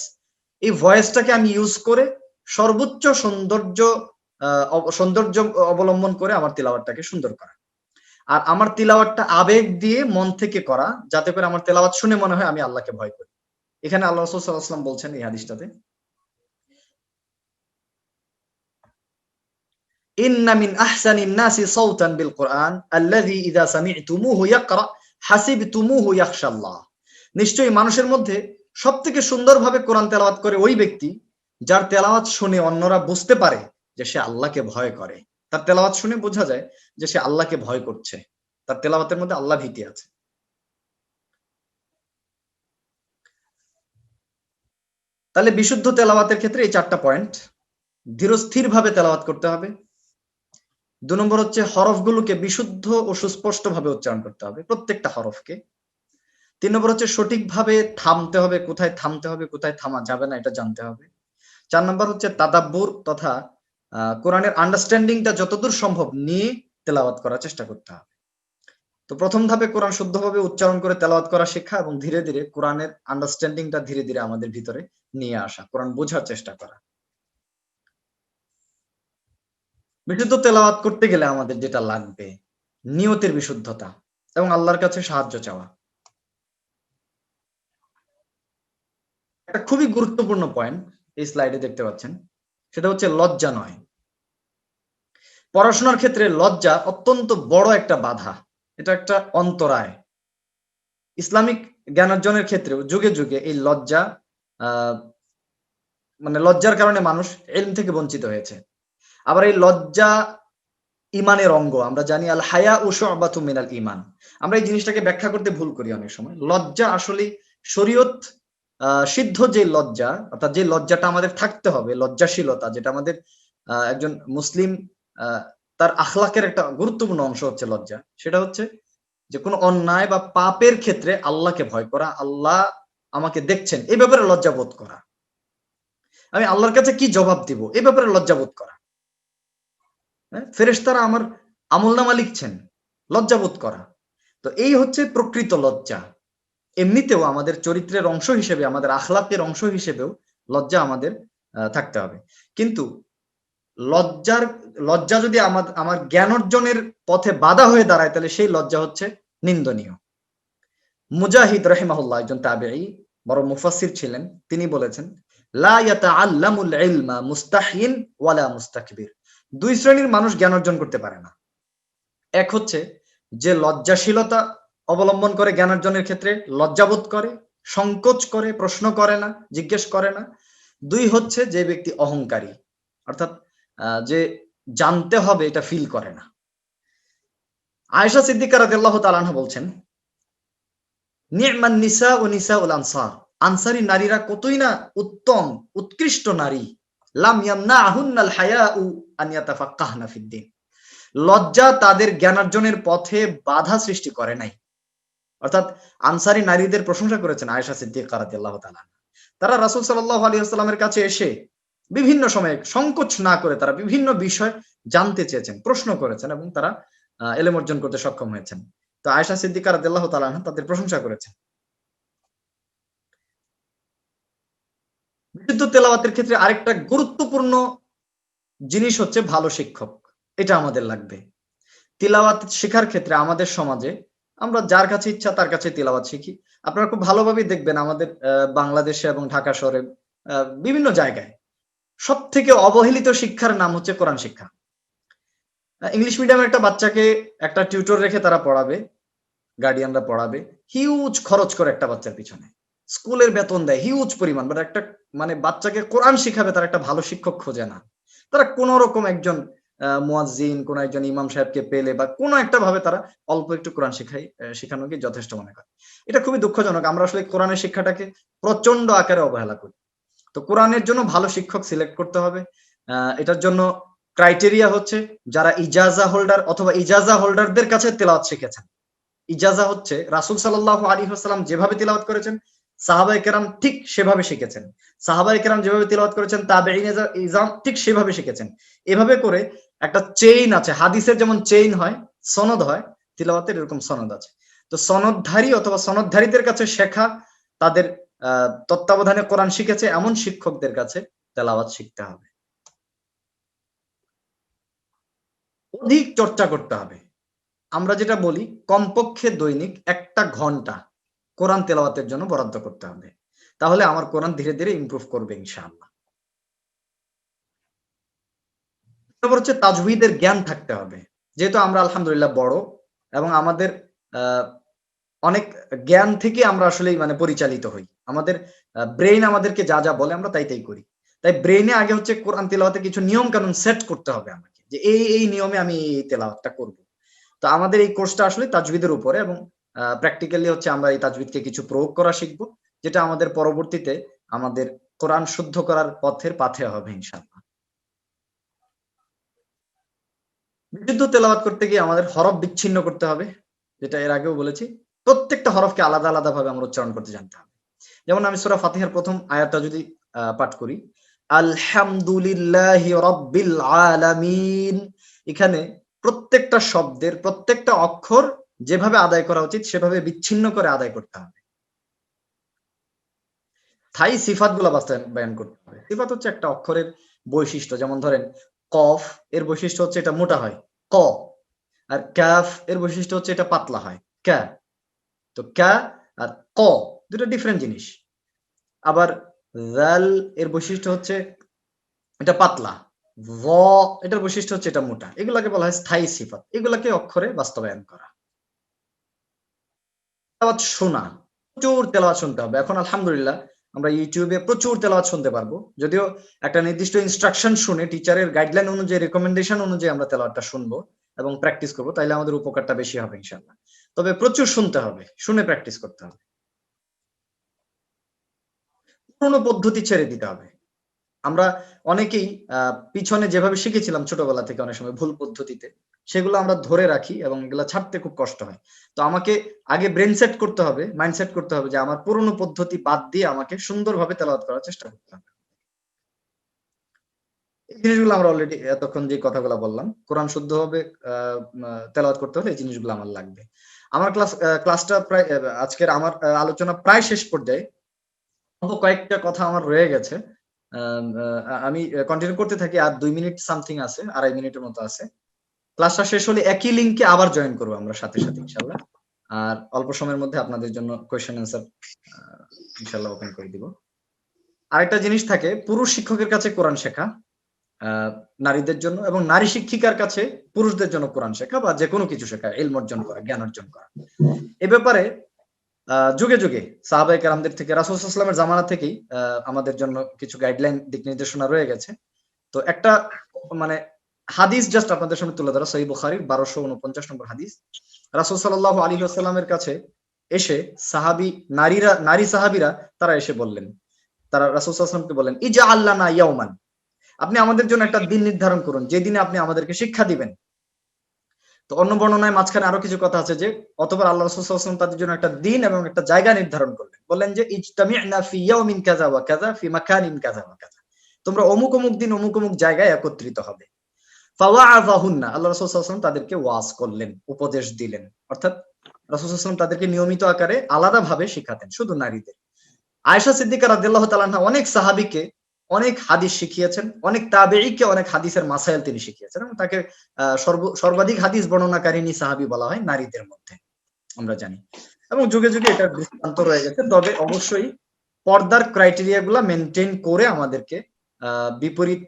এই ভয়েসটাকে আমি ইউজ করে সর্বোচ্চ সৌন্দর্য অবলম্বন করে আমার তিলাওয়াতটাকে সুন্দর করা। আর আমার তিলাওয়াতটা আবেগ দিয়ে মন থেকে করা, যাতে করে আমার তেলাওয়াত শুনে মনে হয় আমি আল্লাহকে ভয় করি। এখানে আল্লাহ রাসূল সাল্লাল্লাহু আলাইহি ওয়াসাল্লাম বলছেন এই হাদিসটাতে ইন্না মিন আহসানিন নাসি সাওতান বিল কুরআন আল্লাযী ইযা সামি'তুমুহু ইয়াকরা হাসিবতুমুহু ইয়াখশাল্লাহ। নিশ্চয়ই মানুষের মধ্যে সবথেকে সুন্দরভাবে কোরআন তেলাওয়াত করে ওই ব্যক্তি যার তেলাওয়াত শুনে অন্যরা বুঝতে পারে যে সে আল্লাহকে ভয় করে। তার তেলাওয়াত শুনে বোঝা যায় যে সে আল্লাহকে ভয় করছে, তার তেলাওয়াতের মধ্যে আল্লাহ ভীতি আছে। তাহলে বিশুদ্ধ তেলাওয়াতের ক্ষেত্রে এই 4টা পয়েন্ট। ধীরস্থির ভাবে তেলাওয়াত করতে হবে। 2 নম্বর হচ্ছে হরফগুলোকে বিশুদ্ধ ও সুস্পষ্ট ভাবে উচ্চারণ করতে হবে, প্রত্যেকটা হরফকে। 3 নম্বর হচ্ছে সঠিকভাবে থামতে হবে, কোথায় থামতে হবে, কোথায় থামা যাবে না এটা জানতে হবে। 4 নম্বর হচ্ছে তাদাব্বুর তথা কোরআনের আন্ডারস্ট্যান্ডিংটা যতদূর সম্ভব নিয়ে তেলাওয়াত করার চেষ্টা করতে হবে। তো প্রথম ধাপে কোরআন শুদ্ধভাবে উচ্চারণ করে তেলাওয়াত করা শেখা এবং ধীরে ধীরে কোরআনের আন্ডারস্ট্যান্ডিংটা ধীরে ধীরে আমাদের ভিতরে নিয়ে আসা, কোরআন বোঝার চেষ্টা করা। বিশুদ্ধ তেলাওয়াত করতে গেলে আমাদের যেটা লাগবে নিয়তের বিশুদ্ধতা এবং আল্লাহর কাছে সাহায্য চাওয়া। একটা খুবই গুরুত্বপূর্ণ পয়েন্ট এই স্লাইডে দেখতে পাচ্ছেন, সেটা হচ্ছে লজ্জা নয়। পড়াশোনার ক্ষেত্রে লজ্জা অত্যন্ত বড় একটা বাধা, এটা একটা অন্তরায়। ইসলামিক জ্ঞানার্জনের ক্ষেত্রেও যুগে যুগে এই লজ্জা মানে লজ্জার কারণে মানুষ ইলম থেকে বঞ্চিত হয়েছে। আবার এই লজ্জা ইমানের অঙ্গ। আমরা জানি আল হায়া শু'বাতুম মিনাল ঈমান। আমরা এই জিনিসটাকে ব্যাখ্যা করতে ভুল করি অনেক সময়। লজ্জা আসলে শরীয়ত সিদ্ধ যে লজ্জা, অর্থাৎ যে লজ্জাটা আমাদের থাকতে হবে, লজ্জাশীলতা, যেটা আমাদের একজন মুসলিম তার আখলাকের একটা গুরুত্বপূর্ণ অংশ হচ্ছে লজ্জা। সেটা হচ্ছে যে কোনো অন্যায় বা পাপের ক্ষেত্রে আল্লাহকে ভয় করা, আল্লাহ আমাকে দেখছেন এই ব্যাপারে লজ্জা বোধ করা, আমি আল্লাহর কাছে কি জবাব দিব এই ব্যাপারে লজ্জা বোধ করা, ফেরেশতারা আমার আমলনামা লিখছেন, লজ্জা বোধ করা। তো এই হচ্ছে প্রকৃত লজ্জা। এমনিতেও আমাদের চরিত্রের অংশ হিসেবে, আমাদের আখলাকের অংশ হিসেবেও লজ্জা আমাদের থাকতে হবে। কিন্তু লজ্জা যদি আমার জ্ঞান অর্জনের পথে বাধা হয়ে দাঁড়ায়, তাহলে সেই লজ্জা হচ্ছে নিন্দনীয়। মুজাহিদ রাহিমাহুল্লাহ একজন তাবেঈ, বড় মুফাসসির ছিলেন, তিনি বলেছেন লা ইয়াতাআল্লামুল ইলমা মুস্তাহিন ওয়ালা মুস্তাকবির। 2 শ্রেণীর মানুষ জ্ঞান অর্জন করতে পারে না। এক হচ্ছে যে লজ্জাশীলতা অবলম্বন করে জ্ঞান অর্জনের ক্ষেত্রে লজ্জাবোধ করে, সংকোচ করে, প্রশ্ন করে না, জিজ্ঞেস করে না। 2 হচ্ছে যে ব্যক্তি অহংকারী, অর্থাৎ যে জানতে হবে এটা ফিল করে না। আয়েশা সিদ্দিকা রাদিয়াল্লাহু তাআলা আনহা বলছেন নি'মান নিসা ও নিসাউল আনসার। আনসারী নারীরা কতই না উত্তম, উৎকৃষ্ট নারী। লাম ইয়ামনাহুন্নাল হায়াউ আন ইয়াতাফাক্কাহনা ফিদ্দিন। লজ্জা তাদের জ্ঞানার্জনের পথে বাধা সৃষ্টি করে নাই। অর্থাৎ আনসারী নারীদের প্রশংসা করেছেন আয়েশা সিদ্দিকা রাদিয়াল্লাহু তাআলা। তারা রাসূল সাল্লাল্লাহু আলাইহি ওয়াসাল্লামের কাছে এসে বিভিন্ন সময়ে সংকোচ না করে তারা বিভিন্ন বিষয় জানতে চেয়েছেন, প্রশ্ন করেছেন এবং তারা ইলম অর্জন করতে সক্ষম হয়েছেন। তো আয়েশা সিদ্দিকা রাদিয়াল্লাহু তাআলা তাদের প্রশংসা করেছেন। বিশুদ্ধ তেলাওয়াতের ক্ষেত্রে আরেকটা গুরুত্বপূর্ণ জিনিস হচ্ছে ভালো শিক্ষক। এটা আমাদের লাগবে। তিলাওয়াত শেখার ক্ষেত্রে আমাদের সমাজে আমরা যার কাছে ইচ্ছা তার কাছে তিলাওয়াত শিখি। আপনারা খুব ভালোভাবেই দেখবেন আমাদের বাংলাদেশে এবং ঢাকা শহরে বিভিন্ন জায়গায় সবথেকে অবহেলিত শিক্ষার নাম হচ্ছে কোরআন শিক্ষা। ইংলিশ মিডিয়ামের একটা বাচ্চাকে একটা টিউটর রেখে তারা পড়াবে, গার্ডিয়ানরা পড়াবে, হিউজ খরচ করে একটা বাচ্চার পিছনে। স্কুলের বেতন দেয় হিউজ পরিমাণ, বাট একটা মানে বাচ্চাকে কোরআন শিখাবে তার একটা ভালো শিক্ষক খোঁজে না। তারা কোন রকম একজন মুয়াজ্জিন, কোন একজন ইমাম সাহেবকে পেলে বা কোন একটা ভাবে তারা অল্প একটু কোরআন শেখানোকে যথেষ্ট মনে করে। এটা খুবই দুঃখজনক। আমরা আসলে কোরআনের শিক্ষাটাকে প্রচন্ড আকারে অবহেলা করি। তো কোরআনের জন্য ভালো শিক্ষক সিলেক্ট করতে হবে। এটার জন্য ক্রাইটেরিয়া হচ্ছে যারা ইজাজা হোল্ডার অথবা ইজাজা হোল্ডারদের কাছে তেলাওয়াত শিখেছেন। ইজাজা হচ্ছে রাসূল সাল্লাল্লাহু আলাইহি ওয়াসাল্লাম যেভাবে তিলাওয়াত করেছেন সাহাবায়ে কেরাম ঠিক সেভাবে শিখেছেন। সাহাবায়ে কেরাম যেভাবে তিলাওয়াত করেছেন তাবেঈন ইজাম ঠিক সেভাবে শিখেছেন। এভাবে করে একটা চেইন আছে। হাদিসের যেমন চেইন হয়, সনদ হয়, তিলাওয়াতের এরকম সনদ আছে। তো সনদধারী অথবা সনদধারীদের কাছে শেখা, তাদের তত্ত্বাবধানে কোরআন শিখেছে এমন শিক্ষকদের কাছে তেলাওয়াত শিখতে হবে। অধিক চর্চা করতে হবে। আমরা যেটা বলি কমপক্ষে দৈনিক ১ ঘন্টা কোরআন তেলাওয়াতের জন্য বরাদ্দ করতে হবে। তাহলে আমার কোরআন ধীরে ধীরে ইমপ্রুভ করবে ইনশাআল্লাহ। তারপর হচ্ছে তাজউীদের জ্ঞান থাকতে হবে। যেহেতু আমরা আলহামদুলিল্লাহ বড় এবং আমাদের অনেক জ্ঞান থেকে আমরা আসলেই মানে পরিচালিত হই। আমাদের ব্রেইন আমাদেরকে যা যা বলে আমরা তাই তাই করি। তাই ব্রেইনে আগে হচ্ছে কোরআন তেলাওয়াতের কিছু নিয়ম কানুন সেট করতে হবে আমাকে, যে এই নিয়মে আমি এই তেলাওয়াতটা করব। তো আমাদের এই কোর্সটা আসলে তাজউীদের উপরে এবং প্র্যাকটিক্যালি হচ্ছে আমরা এই তাজউীদকে কিছু প্রয়োগ করা শিখব, যেটা আমাদের পরবর্তীতে আমাদের কোরআন শুদ্ধ করার পথের পাথে হবে ইনশাআল্লাহ। বিশুদ্ধ তেলাওয়াত করতে গিয়ে আমাদের হরফ বিচ্ছিন্ন করতে হবে, যেটা এর আগেও বলেছি। প্রত্যেকটা হরফকে আলাদা আলাদা ভাবে আমরা উচ্চারণ করতে জানতে হবে। যেমন আমি সূরা ফাতিহার প্রথম আয়াতটা যদি পাঠ করি, আলহামদুলিল্লাহি রাব্বিল আলামিন, এখানে প্রত্যেকটা শব্দের প্রত্যেকটা অক্ষর যেভাবে আদায় করা উচিত সেভাবে বিচ্ছিন্ন করে আদায় করতে হবে। স্থায়ী সিফাতগুলো বাস্তবায়ন করতে হবে। সিফাত হচ্ছে একটা অক্ষরের বৈশিষ্ট্য। যেমন ধরেন কফ এর বৈশিষ্ট্য হচ্ছে এটা মোটা হয়, ক। আর কাফ এর বৈশিষ্ট্য হচ্ছে এটা পাতলা হয়, কা। তো কা আর ক দুটো ডিফারেন্ট জিনিস। আবার জাল এর বৈশিষ্ট্য হচ্ছে এটা পাতলা, ভ এটার বৈশিষ্ট্য হচ্ছে এটা মোটা। এগুলাকে বলা হয় স্থায়ী সিফাত। এগুলাকে অক্ষরে বাস্তবায়ন করা। তেলাওয়াত শোনা, প্রচুর তেলাওয়াত শুনতে হবে। এখন আলহামদুলিল্লাহ আমরা ইউটিউবে প্রচুর তেলাওয়াত শুনতে পারবো। যদিও একটা নির্দিষ্ট ইনস্ট্রাকশন শুনে টিচারের গাইডলাইন অনুযায়ী রেকমেন্ডেশন অনুযায়ী আমরা তেলাওয়াতটা শুনবো এবং প্র্যাকটিস করবো, তাইলে আমাদের উপকারটা বেশি হবে ইনশাআল্লাহ। তবে প্রচুর শুনতে হবে, শুনে প্র্যাকটিস করতে হবে। পুরোনো পদ্ধতি ছেড়ে দিতে হবে। আমরা অনেকেই পিছনে যেভাবে শিখেছিলাম ছোটবেলা থেকে অনেক সময় ভুল পদ্ধতিতে, সেগুলো আমরা ধরে রাখি এবং এগুলা ছাড়তে খুব কষ্ট হয়। তো আমাকে আগে ব্রেন সেট করতে হবে, মাইন্ডসেট করতে হবে যে আমার পুরনো পদ্ধতি বাদ দিয়ে আমাকে সুন্দরভাবে তেলাওয়াত করার চেষ্টা করতে হবে। এই জিনিসগুলো আমরা অলরেডি এতক্ষণ যে কথাগুলো বললাম, কোরআন শুদ্ধভাবে তেলাওয়াত করতে হলে এই জিনিসগুলো আমার লাগবে। আমার ক্লাসটা প্রায় আজকের আমার আলোচনা প্রায় শেষ পর্যায়ে। কয়েকটা কথা আমার রয়ে গেছে। আমি কন্টিনিউ করতে থাকি। আর 2 মিনিট সামথিং আছে, 2.5 মিনিটের মতো আছে। ক্লাসটা শেষ হলে একই লিংকে আবার জয়েন করবো আমরা সাথে সাথে ইনশাআল্লাহ। আর অল্প সময়ের মধ্যে আপনাদের জন্য কোয়েশ্চেন অ্যান্সার ইনশাআল্লাহ ওপেন করে দিব। আরেকটা জিনিস থাকে, পুরুষ শিক্ষকের কাছে কোরআন শেখা নারীদের জন্য, এবং নারী শিক্ষিকার কাছে পুরুষদের জন্য কোরআন শেখা বা যে কোনো কিছু শেখা, ইলম অর্জন করা, জ্ঞান অর্জন করা। এ ব্যাপারে যুগে যুগে সাহাবায়ে কেরামদের থেকে, রাসূল সাল্লাল্লাহু আলাইহি ওয়াসাল্লামের জামানা থেকেই আমাদের জন্য কিছু গাইডলাইন, দিক নির্দেশনা রয়ে গেছে। তো একটা মানে হাদিস জাস্ট আপনাদের সামনে তুলে ধরা, সহিহ বুখারীর 1249 নম্বর হাদিস। রাসূল সাল্লাল্লাহু আলাইহি ওয়াসাল্লামের কাছে এসে নারী সাহাবীরা তারা এসে বললেন, তারা রাসূল সাল্লাল্লাহু আলাইহি ওয়াসাল্লামকে বললেন, ইজআল লানা ইয়াওমান, আপনি আমাদের জন্য একটা দিন নির্ধারণ করুন যে দিনে আপনি আমাদেরকে শিক্ষা দিবেন। তো অন্য বর্ণনায় মাঝখানে আরো কিছু কথা আছে যে অতঃপর আল্লাহ রাসূল সাল্লাল্লাহু আলাইহি ওয়াসাল্লাম তাদের জন্য একটা দিন এবং একটা জায়গা নির্ধারণ করলেন, বললেন যে ইজতামি'না ফি ইয়াউমিন কাযা ওয়া কাযা ফি মাকানিন কাযা ওয়া কাযা, তোমরা অমুক অমুক দিন অমুক অমুক জায়গায় একত্রিত হবে। ফাওয়া'আযাহুন্না, আল্লাহ রাসূল সাল্লাল্লাহু আলাইহি ওয়াসাল্লাম তাদেরকে ওয়াজ করলেন, উপদেশ দিলেন, অর্থাৎ রাসূল সাল্লাল্লাহু আলাইহি ওয়াসাল্লাম তাদেরকে নিয়মিত আকারে আলাদাভাবে শিখাতেন, শুধু নারীদের। আয়েশা সিদ্দিকা রাদিয়াল্লাহু তাআলা আনহা অনেক সাহাবীকে অনেক হাদিস শিখিয়েছেন, অনেক তাবেঈকে অনেক হাদিসের মাসাইল তিনি শিখিয়েছেন এবং তাকে সর্বাধিক হাদিস বর্ণনাকারিণী সাহাবী বলা হয় নারীদের মধ্যে, আমরা জানি। এবং যুগে যুগে এটার দৃষ্টান্ত রয়ে গেছে। তবে অবশ্যই পর্দার ক্রাইটেরিয়া গুলা মেনটেন করে আমাদেরকে বিপরীত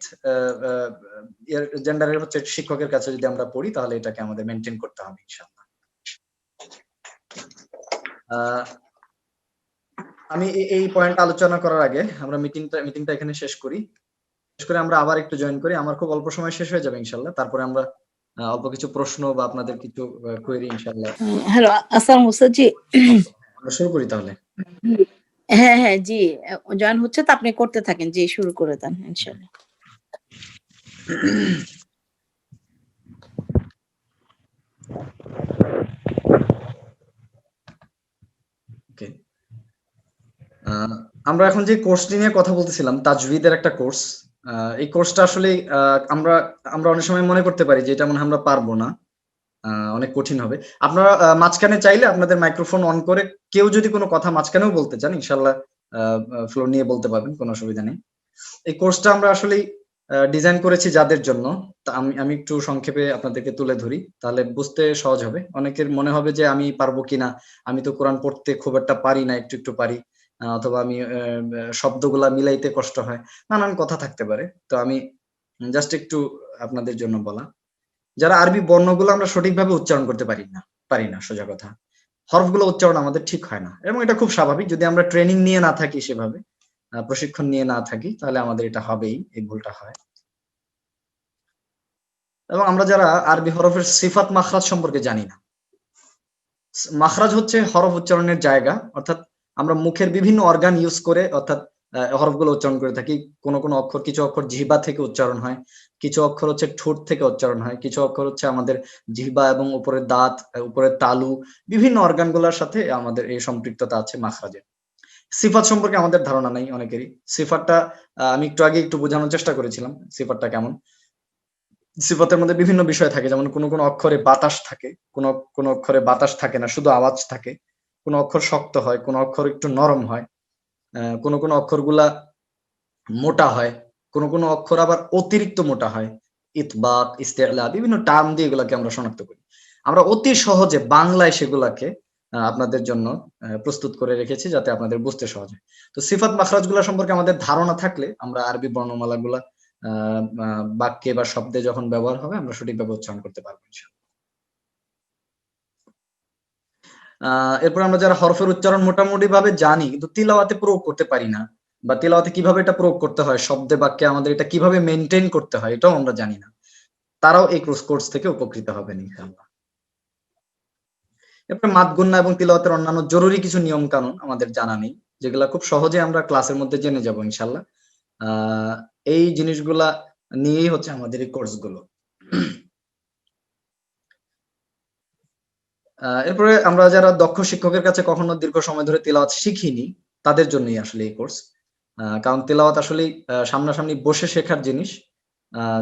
জেন্ডারের হচ্ছে শিক্ষকের কাছে যদি আমরা পড়ি তাহলে এটাকে আমাদের মেনটেন করতে হবে ইনশাআল্লাহ। আমি এই পয়েন্ট আলোচনা করার আগে আমরা মিটিংটা এখানে শেষ করি। শেষ করে আমরা আবার একটু জয়েন করি। আমার খুব অল্প সময় শেষ হয়ে যাবে ইনশাআল্লাহ। তারপরে আমরা অল্প কিছু প্রশ্ন বা আপনাদের কিছু কোয়েরি ইনশাআল্লাহ। হ্যালো, আসসালামু আলাইকুম জি। আমরা শুরু করি তাহলে। হ্যাঁ হ্যাঁ জি, জয়েন হচ্ছে তো আপনি করতে থাকেন, জি শুরু করে দেন ইনশাআল্লাহ। ওকে, আমরা এখন যে কোর্সটি নিয়ে কথা বলতেছিলাম, তাজউইদের একটা কোর্স। এই কোর্সটা আসলে আমরা অনেক সময় মনে করতে পারি যে এটা মনে হয় আমরা পারবো না, অনেক কঠিন হবে। আপনারা মাঝখানে চাইলে আপনাদের মাইক্রোফোন অন করে কেউ যদি কোনো কথা মাঝখানেও বলতে চান ইনশাআল্লাহ ফ্লোর নিয়ে বলতে পারবেন, কোনো অসুবিধা নেই। এই কোর্সটা আমরা আসলে ডিজাইন করেছি যাদের জন্য, তা আমি একটু সংক্ষেপে আপনাদেরকে তুলে ধরি, তাহলে বুঝতে সহজ হবে। অনেকের মনে হবে যে আমি পারবো কিনা, আমি তো কোরআন পড়তে খুব একটা পারি না, একটু একটু পারি, অথবা আমি শব্দগুলা মিলাইতে কষ্ট হয়, নানান কথা থাকতে পারে। তো আমি জাস্ট একটু আপনাদের জন্য বলা, যারা আরবি বর্ণগুলো আমরা সঠিকভাবে উচ্চারণ করতে পারি না সোজা কথা, হরফগুলো উচ্চারণ আমাদের ঠিক হয় না, এবং এটা খুব স্বাভাবিক। যদি আমরা ট্রেনিং নিয়ে না থাকি, সেভাবে প্রশিক্ষণ নিয়ে না থাকি, তাহলে আমাদের এটা হবেই, এই ভুলটা হয়। এবং আমরা যারা আরবি হরফের সিফাত মাখরাজ সম্পর্কে জানি না, মাখরাজ হচ্ছে হরফ উচ্চারণের জায়গা, অর্থাৎ আমরা মুখের বিভিন্ন অর্গান ইউজ করে অর্থাৎ হরফগুলো উচ্চারণ করে থাকি। কোন কোন অক্ষর, কিছু অক্ষর জিহ্বা থেকে উচ্চারণ হয়, কিছু অক্ষর হচ্ছে ঠোঁট থেকে উচ্চারণ হয়, কিছু অক্ষর হচ্ছে আমাদের জিহ্বা এবং উপরের দাঁত, উপরের তালু, বিভিন্ন অর্গানগুলোর সাথে আমাদের এই সম্পৃক্ততা আছে মাখরাজের। সিফাত সম্পর্কে আমাদের ধারণা নাই অনেকেরই। সিফাতটা আমি একটু আগে একটু বোঝানোর চেষ্টা করেছিলাম সিফাতটা কেমন। সিফাতের মধ্যে বিভিন্ন বিষয় থাকে, যেমন কোন কোন অক্ষরে বাতাস থাকে, কোন অক্ষরে বাতাস থাকে না, শুধু আওয়াজ থাকে। কোন অক্ষর শক্ত হয়, কোন অক্ষর একটু নরম হয়, কোন কোন অক্ষরগুলা মোটা হয়, কোন কোন অক্ষর আবার অতিরিক্ত মোটা হয়। ইতবাক, ইস্তেলা, বিভিন্ন টার্ম দিয়ে এগুলাকে আমরা শনাক্ত করি। আমরা অতি সহজে বাংলায় সেগুলাকে আপনাদের জন্য প্রস্তুত করে রেখেছি, যাতে আপনাদের বুঝতে সহজ হয়। তো সিফাত মাখরাজগুলা সম্পর্কে আমাদের ধারণা থাকলে আমরা আরবি বর্ণমালাগুলা বাক্যে বা শব্দে যখন ব্যবহার হবে, আমরা সঠিকভাবে উচ্চারণ করতে পারবো ইনশাআল্লাহ। এরপর আমরা যারা হরফের উচ্চারণ মোটামুটি ভাবে জানি, কিন্তু তিলাওয়াতে প্রয়োগ করতে পারি না, বা তিলাওয়াতে কিভাবে এটা প্রয়োগ করতে হয়, শব্দে বাক্যে আমাদের এটা কিভাবে মেইনটেইন করতে হয়, এটাও আমরা জানি না, তারাও এই কোর্স থেকে উপকৃত হবেন ইনশাআল্লাহ। এরপর মাদ, গুন্না এবং তিলাওয়াতের অন্যান্য জরুরি কিছু নিয়ম কানুন আমাদের জানা নেই, যেগুলা খুব সহজে আমরা ক্লাসের মধ্যে জেনে যাব ইনশাআল্লাহ। এই জিনিসগুলা নিয়েই হচ্ছে আমাদের এই কোর্সগুলো। এরপরে আমরা যারা দক্ষ শিক্ষকের কাছে কখনো দীর্ঘ সময় ধরে তিলাওয়াত শিখিনি, তাদের জন্যই আসলে এই কোর্স। কারণ তিলাওয়াত আসলেই সামনাসামনি বসে শেখার জিনিস।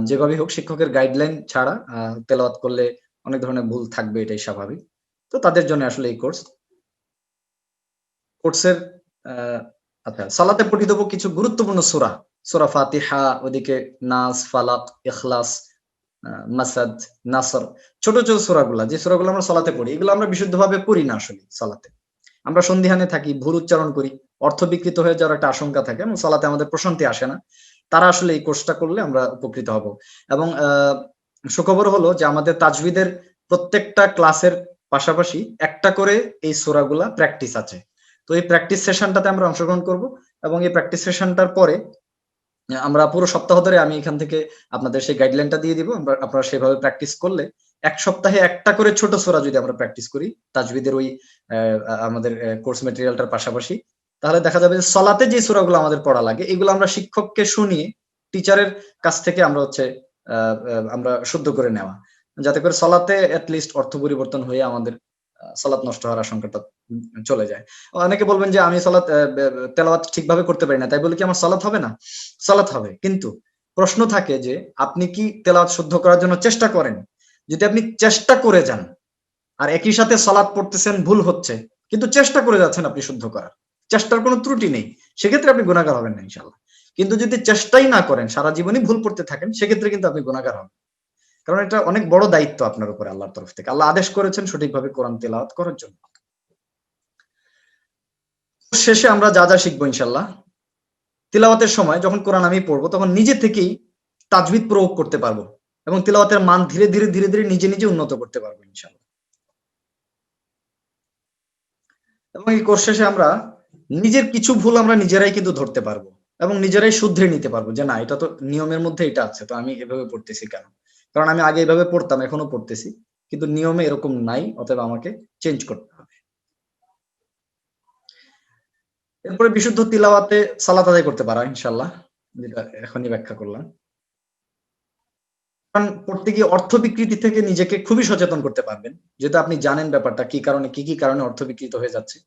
যেভাবেই হোক শিক্ষকের গাইডলাইন ছাড়া তেলাওয়াত করলে অনেক ধরনের ভুল থাকবে, এটাই স্বাভাবিক। তো তাদের জন্য আসলে এই কোর্স। কোর্সের আচ্ছা, সালাতে পঠিতব্য কিছু গুরুত্বপূর্ণ সূরা, সূরা ফাতিহা, ওদিকে নাস, ফালাক, ইখলাস, মাসাদ, নাসর, ছোট ছোট সূরাগুলা, যে সূরাগুলো আমরা সালাতে পড়ি, এগুলো আমরা বিশুদ্ধভাবে পড়ি না আসলে সালাতে। আমরা সন্দিহানে থাকি, ভুল উচ্চারণ করি, অর্থ বিকৃত হয়ে যাওয়ার একটা আশঙ্কা থাকে এবং সালাতে আমাদের প্রশান্তি আসে না। তারা আসলে এই কোর্সটা করলে আমরা উপকৃত হব। এবং সুখবর হলো যে আমাদের তাজউইদের প্রত্যেকটা ক্লাসের পাশাপাশি একটা করে এই সূরাগুলা প্র্যাকটিস আছে। তো এই প্র্যাকটিস সেশনটাতে আমরা অংশগ্রহণ করব, এবং এই প্র্যাকটিস সেশনটার পরে আমরা পুরো সপ্তাহ ধরে আমি এখান থেকে আপনাদের সেই গাইডলাইনটা দিয়ে দিব। আপনারা সেভাবে প্র্যাকটিস করলে এক সপ্তাহে একটা করে ছোট সূরা যদি আমরা প্র্যাকটিস করি তাজউইদের ওই আমাদের কোর্স ম্যাটেরিয়ালটার পাশাপাশি, তাহলে দেখা যাবে যে সালাতে যে সূরাগুলো আমাদের পড়া লাগে, এগুলো আমরা শিক্ষককে শুনিয়ে টিচারের কাছ থেকে আমরা হচ্ছে আমরা শুদ্ধ করে নেওয়া, যাতে করে সালাতে লিস্ট অর্থ পরিবর্তন হয়ে আমাদের সালাত নষ্ট হওয়ার আশঙ্কাটা চলে যায়। অনেকে বলবেন যে আমি সালাত তেলাওয়াত ঠিকভাবে করতে পারি না, তাই বলে কি আমার সালাত হবে না? সালাত হবে, কিন্তু প্রশ্ন থাকে যে আপনি কি তেলাওয়াত শুদ্ধ করার জন্য চেষ্টা করেন? যদি আপনি চেষ্টা করে যান আর একই সাথে সালাত পড়তেছেন, ভুল হচ্ছে, কিন্তু চেষ্টা করে যাচ্ছেন আপনি শুদ্ধ করার, চেষ্টার কোনো ত্রুটি নেই, সেক্ষেত্রে আপনি গুনাহগার হবেন না ইনশাআল্লাহ। কিন্তু যদি চেষ্টাই না করেন, সারা জীবনই ভুল পড়তে থাকেন, সেক্ষেত্রে কিন্তু আপনি গুনাহগার হবেন। কারণ এটা অনেক বড় দায়িত্ব আপনার উপরে আল্লাহর তরফ থেকে। আল্লাহ আদেশ করেছেন সঠিকভাবে কোরআন তেলাওয়াত করার জন্য। শেষে আমরা যা যা শিখবো ইনশাআল্লাহ, তিলাওয়াতের সময় যখন কোরআন আমি পড়বো তখন নিজে থেকেই তাজবিদ প্রয়োগ করতে পারবো এবং তিলাওয়াতের মান ধীরে ধীরে ধীরে ধীরে নিজে নিজে উন্নত করতে পারবো ইনশাআল্লাহ। এবং এই কোর্স শেষে আমরা নিজের কিছু ভুল আমরা নিজেরাই কিন্তু ধরতে পারবো এবং নিজেরাই শুধরে নিতে পারবো যে না, এটা তো নিয়মের মধ্যে এটা আছে, তো আমি এভাবে পড়তেছি কেন? কারণ আমি আগে এভাবে পড়তাম, এখনো পড়তেছি, কিন্তু নিয়মে এরকম নাই, অতএব আমাকে চেঞ্জ করতে হবে। এরপরে বিশুদ্ধ তিলাওয়াতে সালাত আদায় করতে পারা ইনশাআল্লাহ, যেটা এখনই ব্যাখ্যা করলাম। কারণ পড়তে গিয়ে অর্থ বিকৃতি থেকে নিজেকে খুবই সচেতন করতে পারবেন, যেহেতু আপনি জানেন ব্যাপারটা কি কারণে, কি কি কারণে অর্থ বিকৃত হয়ে যাচ্ছে,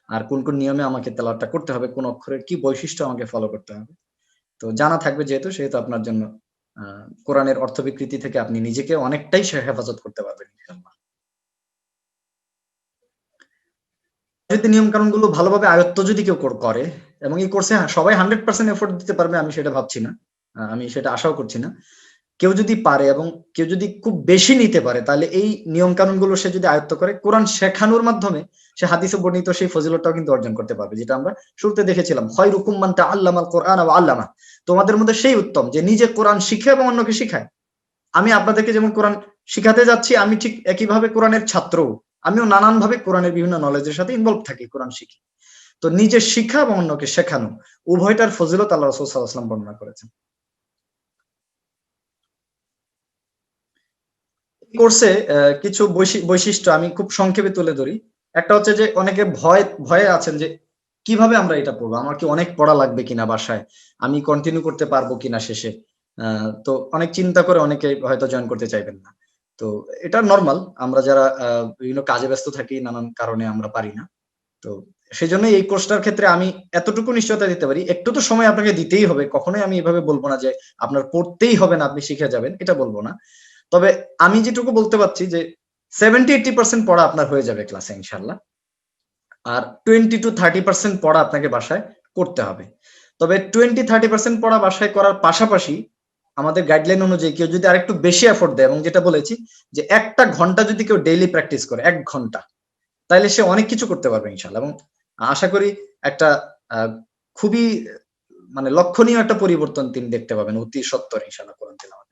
আর কোন কোন নিয়মে আমাকে তেলাওয়াতটা করতে হবে, কোন অক্ষরের কি বৈশিষ্ট্য আমাকে ফলো করতে হবে। তো জানা থাকবে যেহেতু, সেহেতু আপনার জন্য কোরআনের অর্থ বিকৃতি থেকে আপনি নিজেকে অনেকটাই হেফাজত করতে পারবেন ইনশাআল্লাহ। যদি নিয়ম কানুন গুলো ভালোভাবে আয়ত্ত যদি কেউ করে, এবং এই কোর্সে সবাই 100% এফোর্ট দিতে পারবে আমি সেটা ভাবছি না, আমি সেটা আশাও করছি না। কেউ যদি পারে এবং কেউ যদি খুব বেশি নিতে পারে, তাহলে এই নিয়ম কানুন গুলো সে যদি আয়ত্ত করে, কোরআন শেখানোর মাধ্যমে সে হাদিসে বর্ণিত সেই ফজিলতটাও কিন্তু অর্জন করতে পারবে, যেটা আমরা শুরুতে দেখেছিলাম, খায়রুকুম মান তাআল্লামাল কোরআন ওয়া আল্লামা। তোমাদের মধ্যে সেই উত্তম যে নিজে কোরআন শিখে এবং অন্যকে শিখায়। আমি আপনাদেরকে যেমন কোরআন শিখাতে যাচ্ছি, আমি ঠিক একইভাবে কোরআনের ছাত্রও, আমিও নানানভাবে কোরআনের বিভিন্ন নলেজের সাথে ইনভলভ থাকি, কোরআন শিখি। তো নিজে শিক্ষা এবং অন্যকে শেখানো, উভয়টার ফজিলত আল্লাহ রাসূল সাল্লাল্লাহু আলাইহি ওয়াসাল্লাম বর্ণনা করেছেন। কোর্সে কিছু বৈশিষ্ট্য আমি খুব সংক্ষেপে তুলে ধরি। একটা হচ্ছে যে অনেকে ভয়ে আছেন যে কিভাবে আমরা এটা পড়বো, আমার কি অনেক পড়া লাগবে কিনা বাসায়, আমি কন্টিনিউ করতে পারবো কিনা শেষে। তো অনেক চিন্তা করে অনেকে হয়তো জয়েন করতে চাইবেন না। তো এটা নরমাল, আমরা যারা বিভিন্ন কাজে ব্যস্ত থাকি, নানান কারণে আমরা পারি না। তো সেজন্য এই কোর্সটার ক্ষেত্রে আমি এতটুকু নিশ্চয়তা দিতে পারি, একটু তো সময় আপনাকে দিতেই হবে। কখনোই আমি এভাবে বলবো না যে আপনার পড়তেই হবে না, আপনি শিখে যাবেন, এটা বলবো না। তবে আমি যেটুকু বলতে পারছি যে 70-80% পড়া আপনার হয়ে যাবে ক্লাসে ইনশাআল্লাহ। আর 20-30% পড়া আপনাকে বাসায় করতে হবে। তবে 20-30% পড়া বাসায় করার পাশাপাশি আমাদের গাইডলাইন অনুযায়ী কেউ যদি আরেকটু বেশি এফোর্ট দেয়, এবং যেটা বলেছি যে 1টা ঘন্টা যদি কেউ ডেইলি প্র্যাকটিস করে, 1 ঘন্টা, তাইলে সে অনেক কিছু করতে পারবে ইনশাআল্লাহ। এবং আশা করি একটা খুবই মানে লক্ষণীয় একটা পরিবর্তন তিনি দেখতে পাবেন অতি সত্বর ইনশাআল্লাহ কোরআন তিলাওয়াত।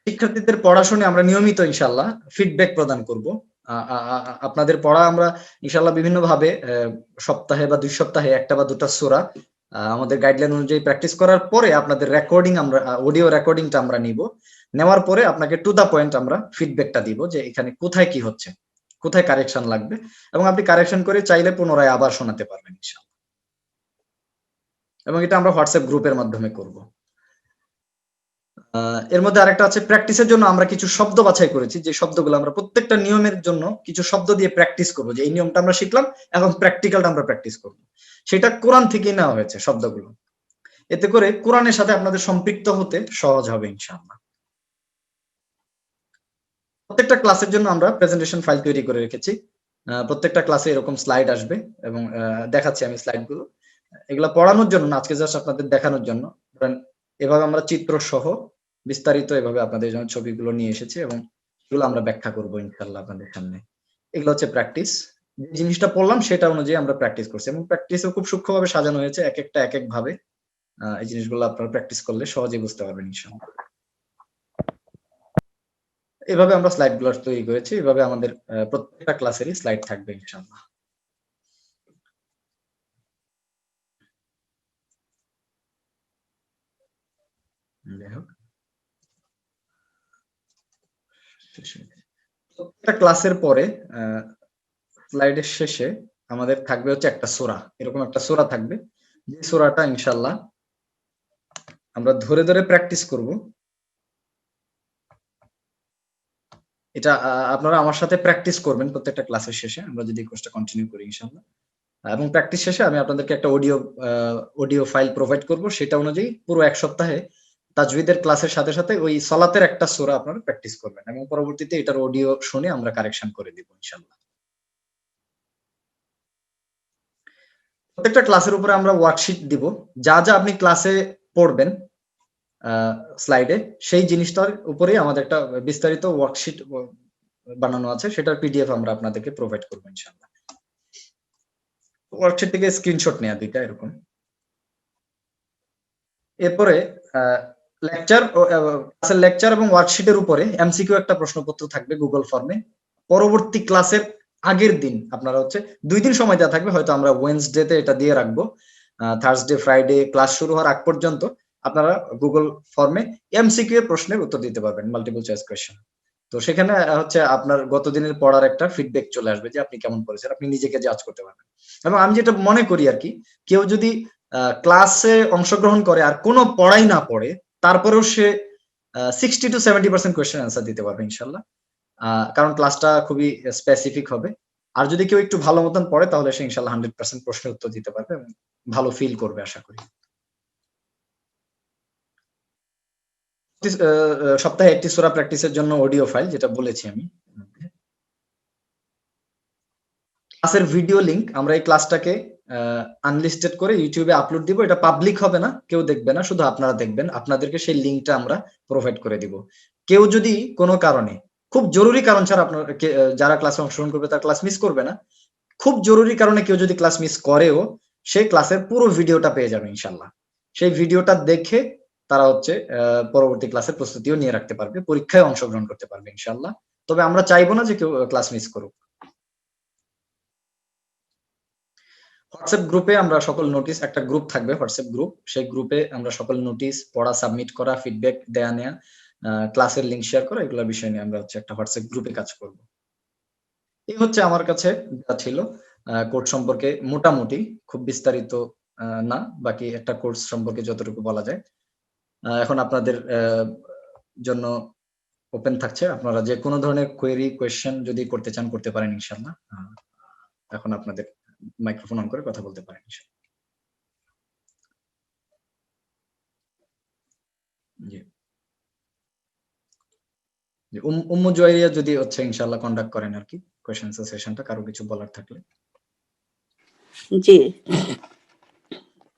শিক্ষার্থীদের পড়াশোনা আমরা নিয়মিত ইনশাআল্লাহ ফিডব্যাক প্রদান করব। আপনাদের পড়া আমরা ইনশাআল্লাহ বিভিন্নভাবে সপ্তাহে বা 2 সপ্তাহে 1টা বা 2টা সূরা আমাদের গাইডলাইন অনুযায়ী প্র্যাকটিস করার পরে আপনাদের রেকর্ডিং আমরা অডিও রেকর্ডিংটা আমরা নিব। নেওয়ার পরে আপনাকে টু দা পয়েন্ট আমরা ফিডব্যাকটা দিব যে এখানে কোথায় কি হচ্ছে, কোথায় কারেকশন লাগবে, এবং আপনি কারেকশন করে চাইলে পুনরায় আবার শোনাতে পারবেন ইনশাআল্লাহ। এবং এটা আমরা হোয়াটসঅ্যাপ গ্রুপের মাধ্যমে করব। এর মধ্যে আরেকটা আছে, প্র্যাকটিসের জন্য আমরা কিছু শব্দ বাছাই করেছি, যে শব্দগুলো আমরা প্রত্যেকটা নিয়মের জন্য কিছু শব্দ দিয়ে প্র্যাকটিস করব, যে এই নিয়মটা আমরা শিখলাম, এখন প্র্যাকটিক্যালটা আমরা প্র্যাকটিস করব। সেটা কোরআন থেকেই নেওয়া হয়েছে শব্দগুলো। এতে করে কোরআনের সাথে আপনাদের সম্পৃক্ত হতে সহজ হবে ইনশাআল্লাহ। প্রত্যেকটা ক্লাসের জন্য আমরা প্রেজেন্টেশন ফাইল তৈরি করে রেখেছি। প্রত্যেকটা ক্লাসে এরকম স্লাইড আসবে, এবং দেখাচ্ছি আমি স্লাইডগুলো। এগুলা পড়ানোর জন্য না, আজকে জাস্ট আপনাদের দেখানোর জন্য। এভাবে আমরা চিত্র সহ বিস্তারিত এভাবে আপনাদের জন্য ছবিগুলো নিয়ে এসেছি, এবং এগুলো আমরা ব্যাখ্যা করব ইনশাআল্লাহ আপনাদের সামনে। এগুলো হচ্ছে প্র্যাকটিস। যে জিনিসটা পড়লাম সেটা অনুযায়ী আমরা প্র্যাকটিস করছি, এবং প্র্যাকটিসও খুব সূক্ষ্মভাবে সাজানো হয়েছে, এক একটা এক এক ভাবে। এই জিনিসগুলো আপনারা প্র্যাকটিস করলে সহজেই বুঝতে পারবেন ইনশাআল্লাহ। এভাবে আমরা স্লাইডগুলো তৈরি করেছি, এভাবে আমাদের প্রত্যেকটা ক্লাসেরই স্লাইড থাকবে ইনশাআল্লাহ। যাই হোক, প্রত্যেকটা ক্লাসের পরে স্লাইডের শেষে আমাদের থাকবে হচ্ছে একটা সূরা, এরকম একটা সূরা থাকবে, যে সূরাটা ইনশাআল্লাহ আমরা ধরে ধরে প্র্যাকটিস করব। এটা আপনারা আমার সাথে প্র্যাকটিস করবেন প্রত্যেকটা ক্লাসের শেষে, আমরা যদি কোর্সটা কন্টিনিউ করি ইনশাআল্লাহ। এবং প্র্যাকটিস শেষে আমি আপনাদেরকে একটা অডিও ফাইল প্রোভাইড করব, সেটা অনুযায়ী পুরো এক সপ্তাহে তাজউীদের ক্লাসের সাথে সাথে ওই সালাতের একটা সূরা আপনারা প্র্যাকটিস করবেন এবং পরবর্তীতে এটার অডিও শুনে আমরা কারেকশন করে দিব ইনশাআল্লাহ। প্রত্যেকটা ক্লাসের উপরে আমরা ওয়ার্কশিট দিব, যা যা আপনি ক্লাসে পড়বেন স্লাইডে, সেই জিনিসটার উপরেই আমাদের একটা বিস্তারিত ওয়ার্কশিট বানানো আছে, সেটার পিডিএফ আমরা আপনাদেরকে প্রোভাইড করব ইনশাআল্লাহ। ওয়ার্কশিট থেকে স্ক্রিনশট নেওয়া দুইটা এরকম। এরপরে লেকচার এবং ওয়ার্কশিটের উপরে এমসিকিউ একটা প্রশ্নপত্র থাকবে গুগল ফর্মে। পরবর্তী ক্লাসের আগের দিন আপনারা হচ্ছে 2 দিন সময় দেওয়া থাকবে, হয়তো আমরা ওয়েডনেসডেতে এটা দিয়ে রাখবো, থার্সডে ফ্রাইডে ক্লাস শুরু হওয়ার আগ পর্যন্ত আপনারা গুগল ফর্মে এমসিকিউ এর প্রশ্নের উত্তর দিতে পারবেন, মাল্টিপল চয়েস কোয়েশ্চেন। তো সেখানে হচ্ছে আপনার গত দিনের পড়ার একটা ফিডব্যাক চলে আসবে যে আপনি কেমন পড়েছেন, আপনি নিজেকে জাজ করতে পারবেন। এবং আমি যেটা মনে করি আর কি, কেউ যদি ক্লাসে অংশগ্রহণ করে আর কোনো পড়াই না পড়ে, তারপরেও সে 60 to 70% কোয়েশ্চেন অ্যান্সার দিতে পারবে ইনশাআল্লাহ, কারণ ক্লাসটা খুবই স্পেসিফিক হবে। আর যদি কেউ একটু ভালো মতন পড়ে তাহলে সে ইনশাআল্লাহ 100% প্রশ্নের উত্তর দিতে পারবে এবং ভালো ফিল করবে আশা করি। সপ্তাহে একটি সূরা প্র্যাকটিসের জন্য অডিও ফাইল, যেটা বলেছি আমি। ক্লাসের ভিডিও লিংক আমরা এই ক্লাসটাকে আনলিস্টেড করে ইউটিউবে আপলোড দিব, এটা পাবলিক হবে না, কেউ দেখবে না, শুধু আপনারা দেখবেন। আপনাদেরকে সেই লিংকটা আমরা প্রোভাইড করে দিব। কেউ যদি কোনো কারণে, খুব জরুরি কারণ ছাড়া আপনার যারা ক্লাসে অংশগ্রহণ করবে তার ক্লাস মিস করবে না, খুব জরুরি কারণে কেউ যদি ক্লাস মিস করেও সেই ক্লাসের পুরো ভিডিওটা পেয়ে যাবে ইনশাআল্লাহ। সেই ভিডিওটা দেখে তারা হচ্ছে পরবর্তী ক্লাসের প্রস্তুতিও নিয়ে রাখতে পারবে, পরীক্ষায় অংশগ্রহণ করতে পারবে ইনশাআল্লাহ। তবে আমরা চাইবো না যে কেউ ক্লাস মিস করুক। হোয়াটসঅ্যাপ গ্রুপে আমরা সকল নোটিশ, একটা গ্রুপ থাকবে হোয়াটসঅ্যাপ গ্রুপ, সেই গ্রুপে আমরা সকল নোটিশ পড়া, সাবমিট করা, ফিডব্যাক দেয়া নেয়া, ক্লাসের লিংক শেয়ার করা, এগুলো বিষয় নিয়ে আমরা হচ্ছে একটা হোয়াটসঅ্যাপ গ্রুপে কাজ করব। এই হচ্ছে আমার কাছে যা ছিল কোর্স সম্পর্কে, মোটামুটি, খুব বিস্তারিত না, বাকি একটা কোর্স সম্পর্কে যতটুকু বলা যায়। এখন আপনাদের জন্য ওপেন থাকছে, আপনারা যে কোনো ধরনের কোয়েরি, কোয়েশ্চেন যদি করতে চান করতে পারেন ইনশাআল্লাহ। এখন আপনাদের মাইক্রোফোন অন করে কথা বলতে পারেন ইনশাআল্লাহ। জি, উম্মু জুয়াইরিয়া যদি হচ্ছে ইনশাআল্লাহ কন্ডাক্ট করেন আর কি কোয়েশ্চেন আনসার সেশনটা, কারো কিছু বলার থাকলে। জি,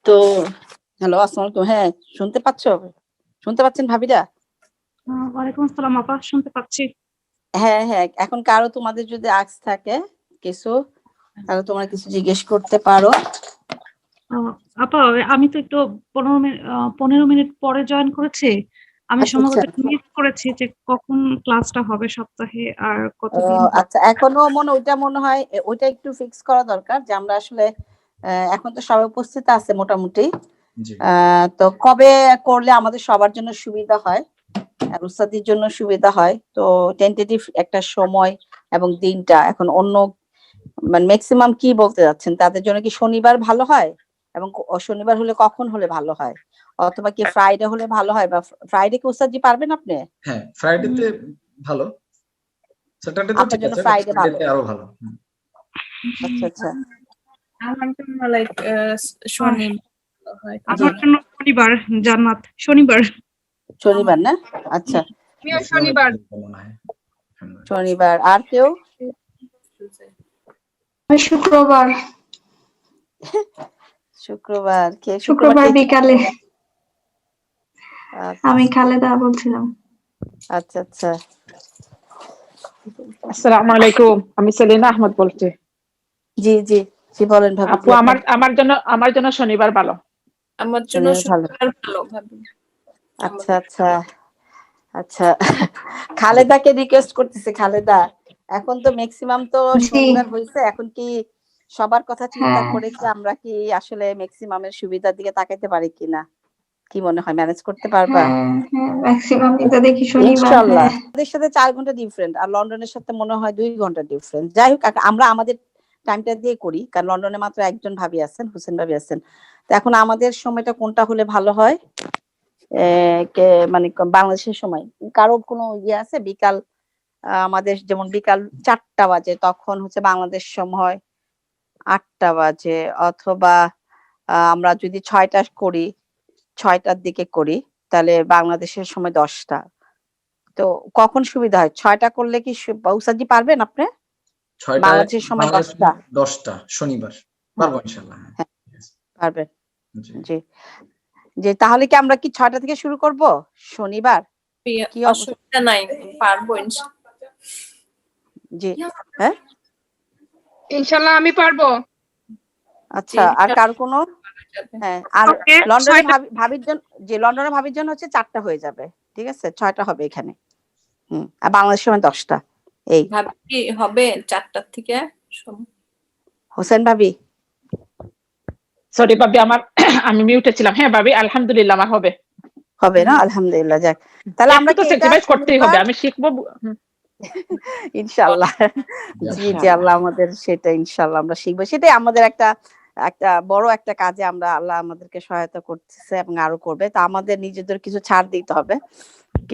তো হ্যালো, আসসালামু আলাইকুম। হ্যাঁ, শুনতে পাচ্ছেন ভাবিরা? ওয়ালাইকুম আসসালাম আপা, শুনতে পাচ্ছি। হ্যাঁ, এখন কারো তোমাদের যদি আক্স থাকে কিছু, তাহলে তোমরা কিছু জিজ্ঞেস করতে পারো। আপা, আমি তো একটু 15 মিনিট পরে জয়েন করেছি। আমি সম্ভবত মিস করেছি যে কখন ক্লাসটা হবে সপ্তাহে আর কতদিন। আচ্ছা, এখনো ওইটা মনে হয় ওইটা একটু ফিক্স করা দরকার যে আমরা আসলে এখন তো সবাই উপস্থিত আছে মোটামুটি, তো কবে করলে আমাদের সবার জন্য সুবিধা হয় আর উস্তাদির জন্য সুবিধা হয়। তো টেন্টেটিভ একটা সময় এবং দিনটা এখন অন্য মানে ম্যাক্সিমাম কি বলতে যাচ্ছেন, তাদের জন্য কি শনিবার ভালো হয়, এবং শনিবার হলে কখন হলে ভালো হয়, অথবা কি ফ্রাইডে হলে ভালো হয়, বা ফ্রাইডে কি উস্তাদজি পারবেন আপনি? হ্যাঁ, ফ্রাইডেতে ভালো, স্যাটারডে তো ঠিক আছে, ফ্রাইডে ভালো, আরো ভালো। আচ্ছা আমার জন্য লাইক শনিবার, আমার জন্য শনিবার জান্নাত, শনিবার না? আচ্ছা, শনিবার। আর কেউ? শুক্রবার বিকালে। আমি খালেদা বলছিলাম। আচ্ছা, আসসালামু আলাইকুম, আমি সেলিনা আহমদ বলছি। জি বলেন ভাবি। আপু, আমার জন্য শনিবার ভালো। আমার জন্য শনিবার ভালো ভাবি। আচ্ছা, খালেদাকে রিকোয়েস্ট করতেছে। খালেদা, এখন তো ম্যাক্সিমাম তো শনিবার হইছে, এখন কি সবার কথা চিন্তা করে কি আমরা কি আসলে ম্যাক্সিমামের সুবিধার দিকে তাকাইতে পারি কিনা, কি মনে হয় ম্যানেজ করতে পারবা? ম্যাক্সিমাম এটা দেখি শনিবার। ইনশাআল্লাহ। আমাদের সাথে 4 ঘন্টা ডিফারেন্ট, আর লন্ডনের সাথে মনে হয় 2 ঘন্টা ডিফারেন্ট। যাই হোক, আমরা আমাদের টাইমটা দিয়ে করি, কারণ লন্ডনে মাত্র একজন ভাবি আছেন, হোসেন ভাবি আছেন। তো এখন আমাদের সময়টা কোনটা হলে ভালো হয়? মানে বাংলাদেশের সময় কারো কোনো ইয়ে আছে? বিকাল আমাদের যেমন বিকাল 4টা বাজে, তখন হচ্ছে বাংলাদেশ সময় 8টা বাজে, অথবা আমরা যদি 6টা করি, 6টার দিকে করি, তাহলে বাংলাদেশের সময় 10টা। তো কখন সুবিধা হয়? 6টা করলে কি উস্তাদজি পারবেন আপনি? 6টায় বাংলাদেশের সময় 10টা। 10টা শনিবার পারবো ইনশাআল্লাহ। হ্যাঁ, পারবেন। জি। জি জি, তাহলে কি আমরা কি 6টা থেকে শুরু করব শনিবার? কি অসুবিধা নাই, পারবো জি হ্যাঁ, ইনশাল্লাহ আমি পারবো। আচ্ছা, আর কার কোনো? হ্যাঁ, আর Okay, লন্ডনে 6টা। ভাবির জন্য, যে লন্ডনে ভাবির জন্য হচ্ছে 4টা হয়ে যাবে, ঠিক আছে? 6টা হবে এখানে। আর বাংলাদেশ সময় 10টা। এই ভাবি কি হবে 4টার থেকে? হোসেন ভাবি, সরি ভাবি, আমি মিউটে ছিলাম। হ্যাঁ ভাবি, আলহামদুলিল্লাহ আমার হবে। হবে না? আলহামদুলিল্লাহ, যাক। তাহলে আমরা একটু তো কি এটা স্যাক্রিফাইস করতেই হবে, শনিবার? আমি শিখবো। ইনশাআল্লাহ। জি জি, আল্লাহ আমাদের সেটা ইনশাআল্লাহ আমরা শিখবো। সেটাই আমাদের একটা একটা বড় একটা কাজে আমরা, আল্লাহ আমাদেরকে সহায়তা করতেছে এবং আরো করবে। তা আমাদের নিজেদের কিছু ছাড় দিতে হবে,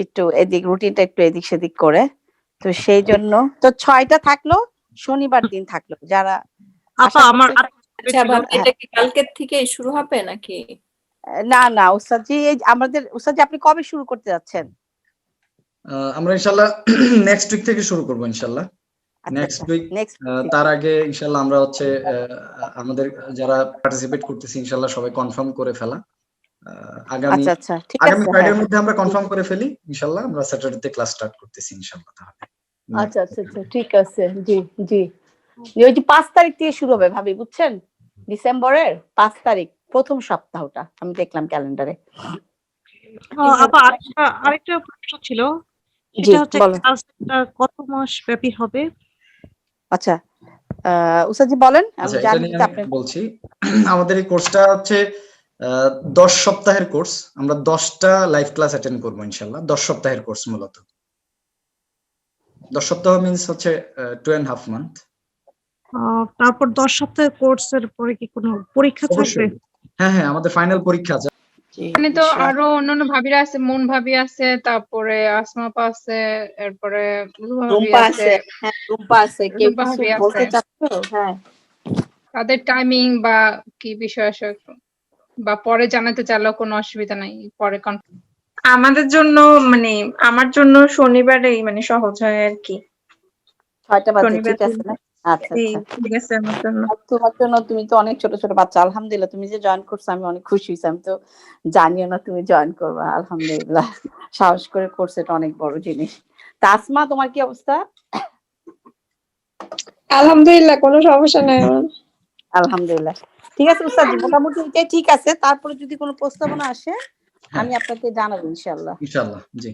একটু এদিক রুটিনটা একটু এদিক সেদিক করে। তো সেই জন্য তো 6টা থাকলো, শনিবার দিন থাকলো, যারা আপা আশা আমার করতে। আচ্ছা ভাবি, এটা কি কালকের থেকে শুরু হবে নাকি? না না উস্তাদজি, এই আমাদের উস্তাদজি আপনি কবে শুরু করতে যাচ্ছেন? আমরা ইনশাআল্লাহ নেক্সট উইক থেকে শুরু করবো ইনশাআল্লাহ। Next week. নেক্সট তার আগে ইনশাআল্লাহ আমরা হচ্ছে আমাদের যারা পার্টিসিপেট করতেছি ইনশাআল্লাহ সবাই কনফার্ম করে ফেলা। আগামী আচ্ছা আচ্ছা, ঠিক আগামী আছে। ফ্রাইডের হ্যাঁ, মধ্যে আমরা কনফার্ম করে ফেলি ইনশাআল্লাহ। আমরা স্যাটারডেতে ক্লাস স্টার্ট করতেছি ইনশাআল্লাহ। তাহলে আচ্ছা আচ্ছা আচ্ছা, ঠিক আছে। জি জি, ওই যে 5 তারিখ থেকে শুরু হবে ভাবি, বুঝছেন? ডিসেম্বরের 5 তারিখ, প্রথম সপ্তাহটা আমি দেখলাম ক্যালেন্ডারে। আপা আরেকটা প্রশ্ন ছিল, জি সেটা হচ্ছে বলেন। ক্লাসটা কত মাস ব্যাপী হবে? আচ্ছা, উস্তাদজি বলেন, আমি আচ্ছা, এটা জানি নিয়ে যে আমি আপনি। বলছি। আমাদের এই কোর্সটা হচ্ছে 10 সপ্তাহের কোর্স। আমরা 10টা লাইভ ক্লাস অ্যাটেন্ড করবো ইনশাআল্লাহ। 10 সপ্তাহের কোর্স মূলত। 10 সপ্তাহ মিন্স হচ্ছে 2.5 মান্থ। তারপর 10 সপ্তাহের কোর্সের পরে কি কোনো পরীক্ষা থাকবে? অবশ্যই। হ্যাঁ হ্যাঁ, আমাদের ফাইনাল পরীক্ষা আছে। জি, মানে তো ইনশাআল্লাহ। আরো অন্যান্য ভাবিরা আছে, মন ভাবি আছে, তারপরে আসমা আপা আছে, এরপরে রুমা ভাবি রুম্পা আছে, আছে, হ্যাঁ রুম্পা আছে। কেউ রুম্পা কিছু ভাবি আছে। বলতে চাচ্ছো? হ্যাঁ, তাদের টাইমিং বা কি বিষয় আছে বা পরে জানাতে চাইলেও কোনো অসুবিধা নাই, পরে আমাদের জন্য মানে আমার জন্য শনিবারেই মানে সহজ হয় আর কি। 6টা বাজে, শনিবার ঠিক আছে না? আচ্ছা জি, আচ্ছা। ঠিক আছে আমার জন্য। আর তোমার জন্য, তুমি তো অনেক ছোট ছোট বাচ্চা, আলহামদুলিল্লাহ তুমি যে জয়েন করছো আমি অনেক খুশি হয়েছি। আমি তো জানিও না তুমি জয়েন করবা, আলহামদুলিল্লাহ সাহস করে করছো, এটা অনেক বড় জিনিস। তাসমা, তোমার কি অবস্থা? আলহামদুলিল্লাহ, কোনো সমস্যা নাই আমার। আলহামদুলিল্লাহ, ঠিক আছে উস্তাদজি, মোটামুটি এটাই ঠিক আছে। তারপরে যদি কোনো প্রস্তাবনা আসে হ্যাঁ আমি আপনাকে জানাবো ইনশাআল্লাহ। ইনশাআল্লাহ। জি।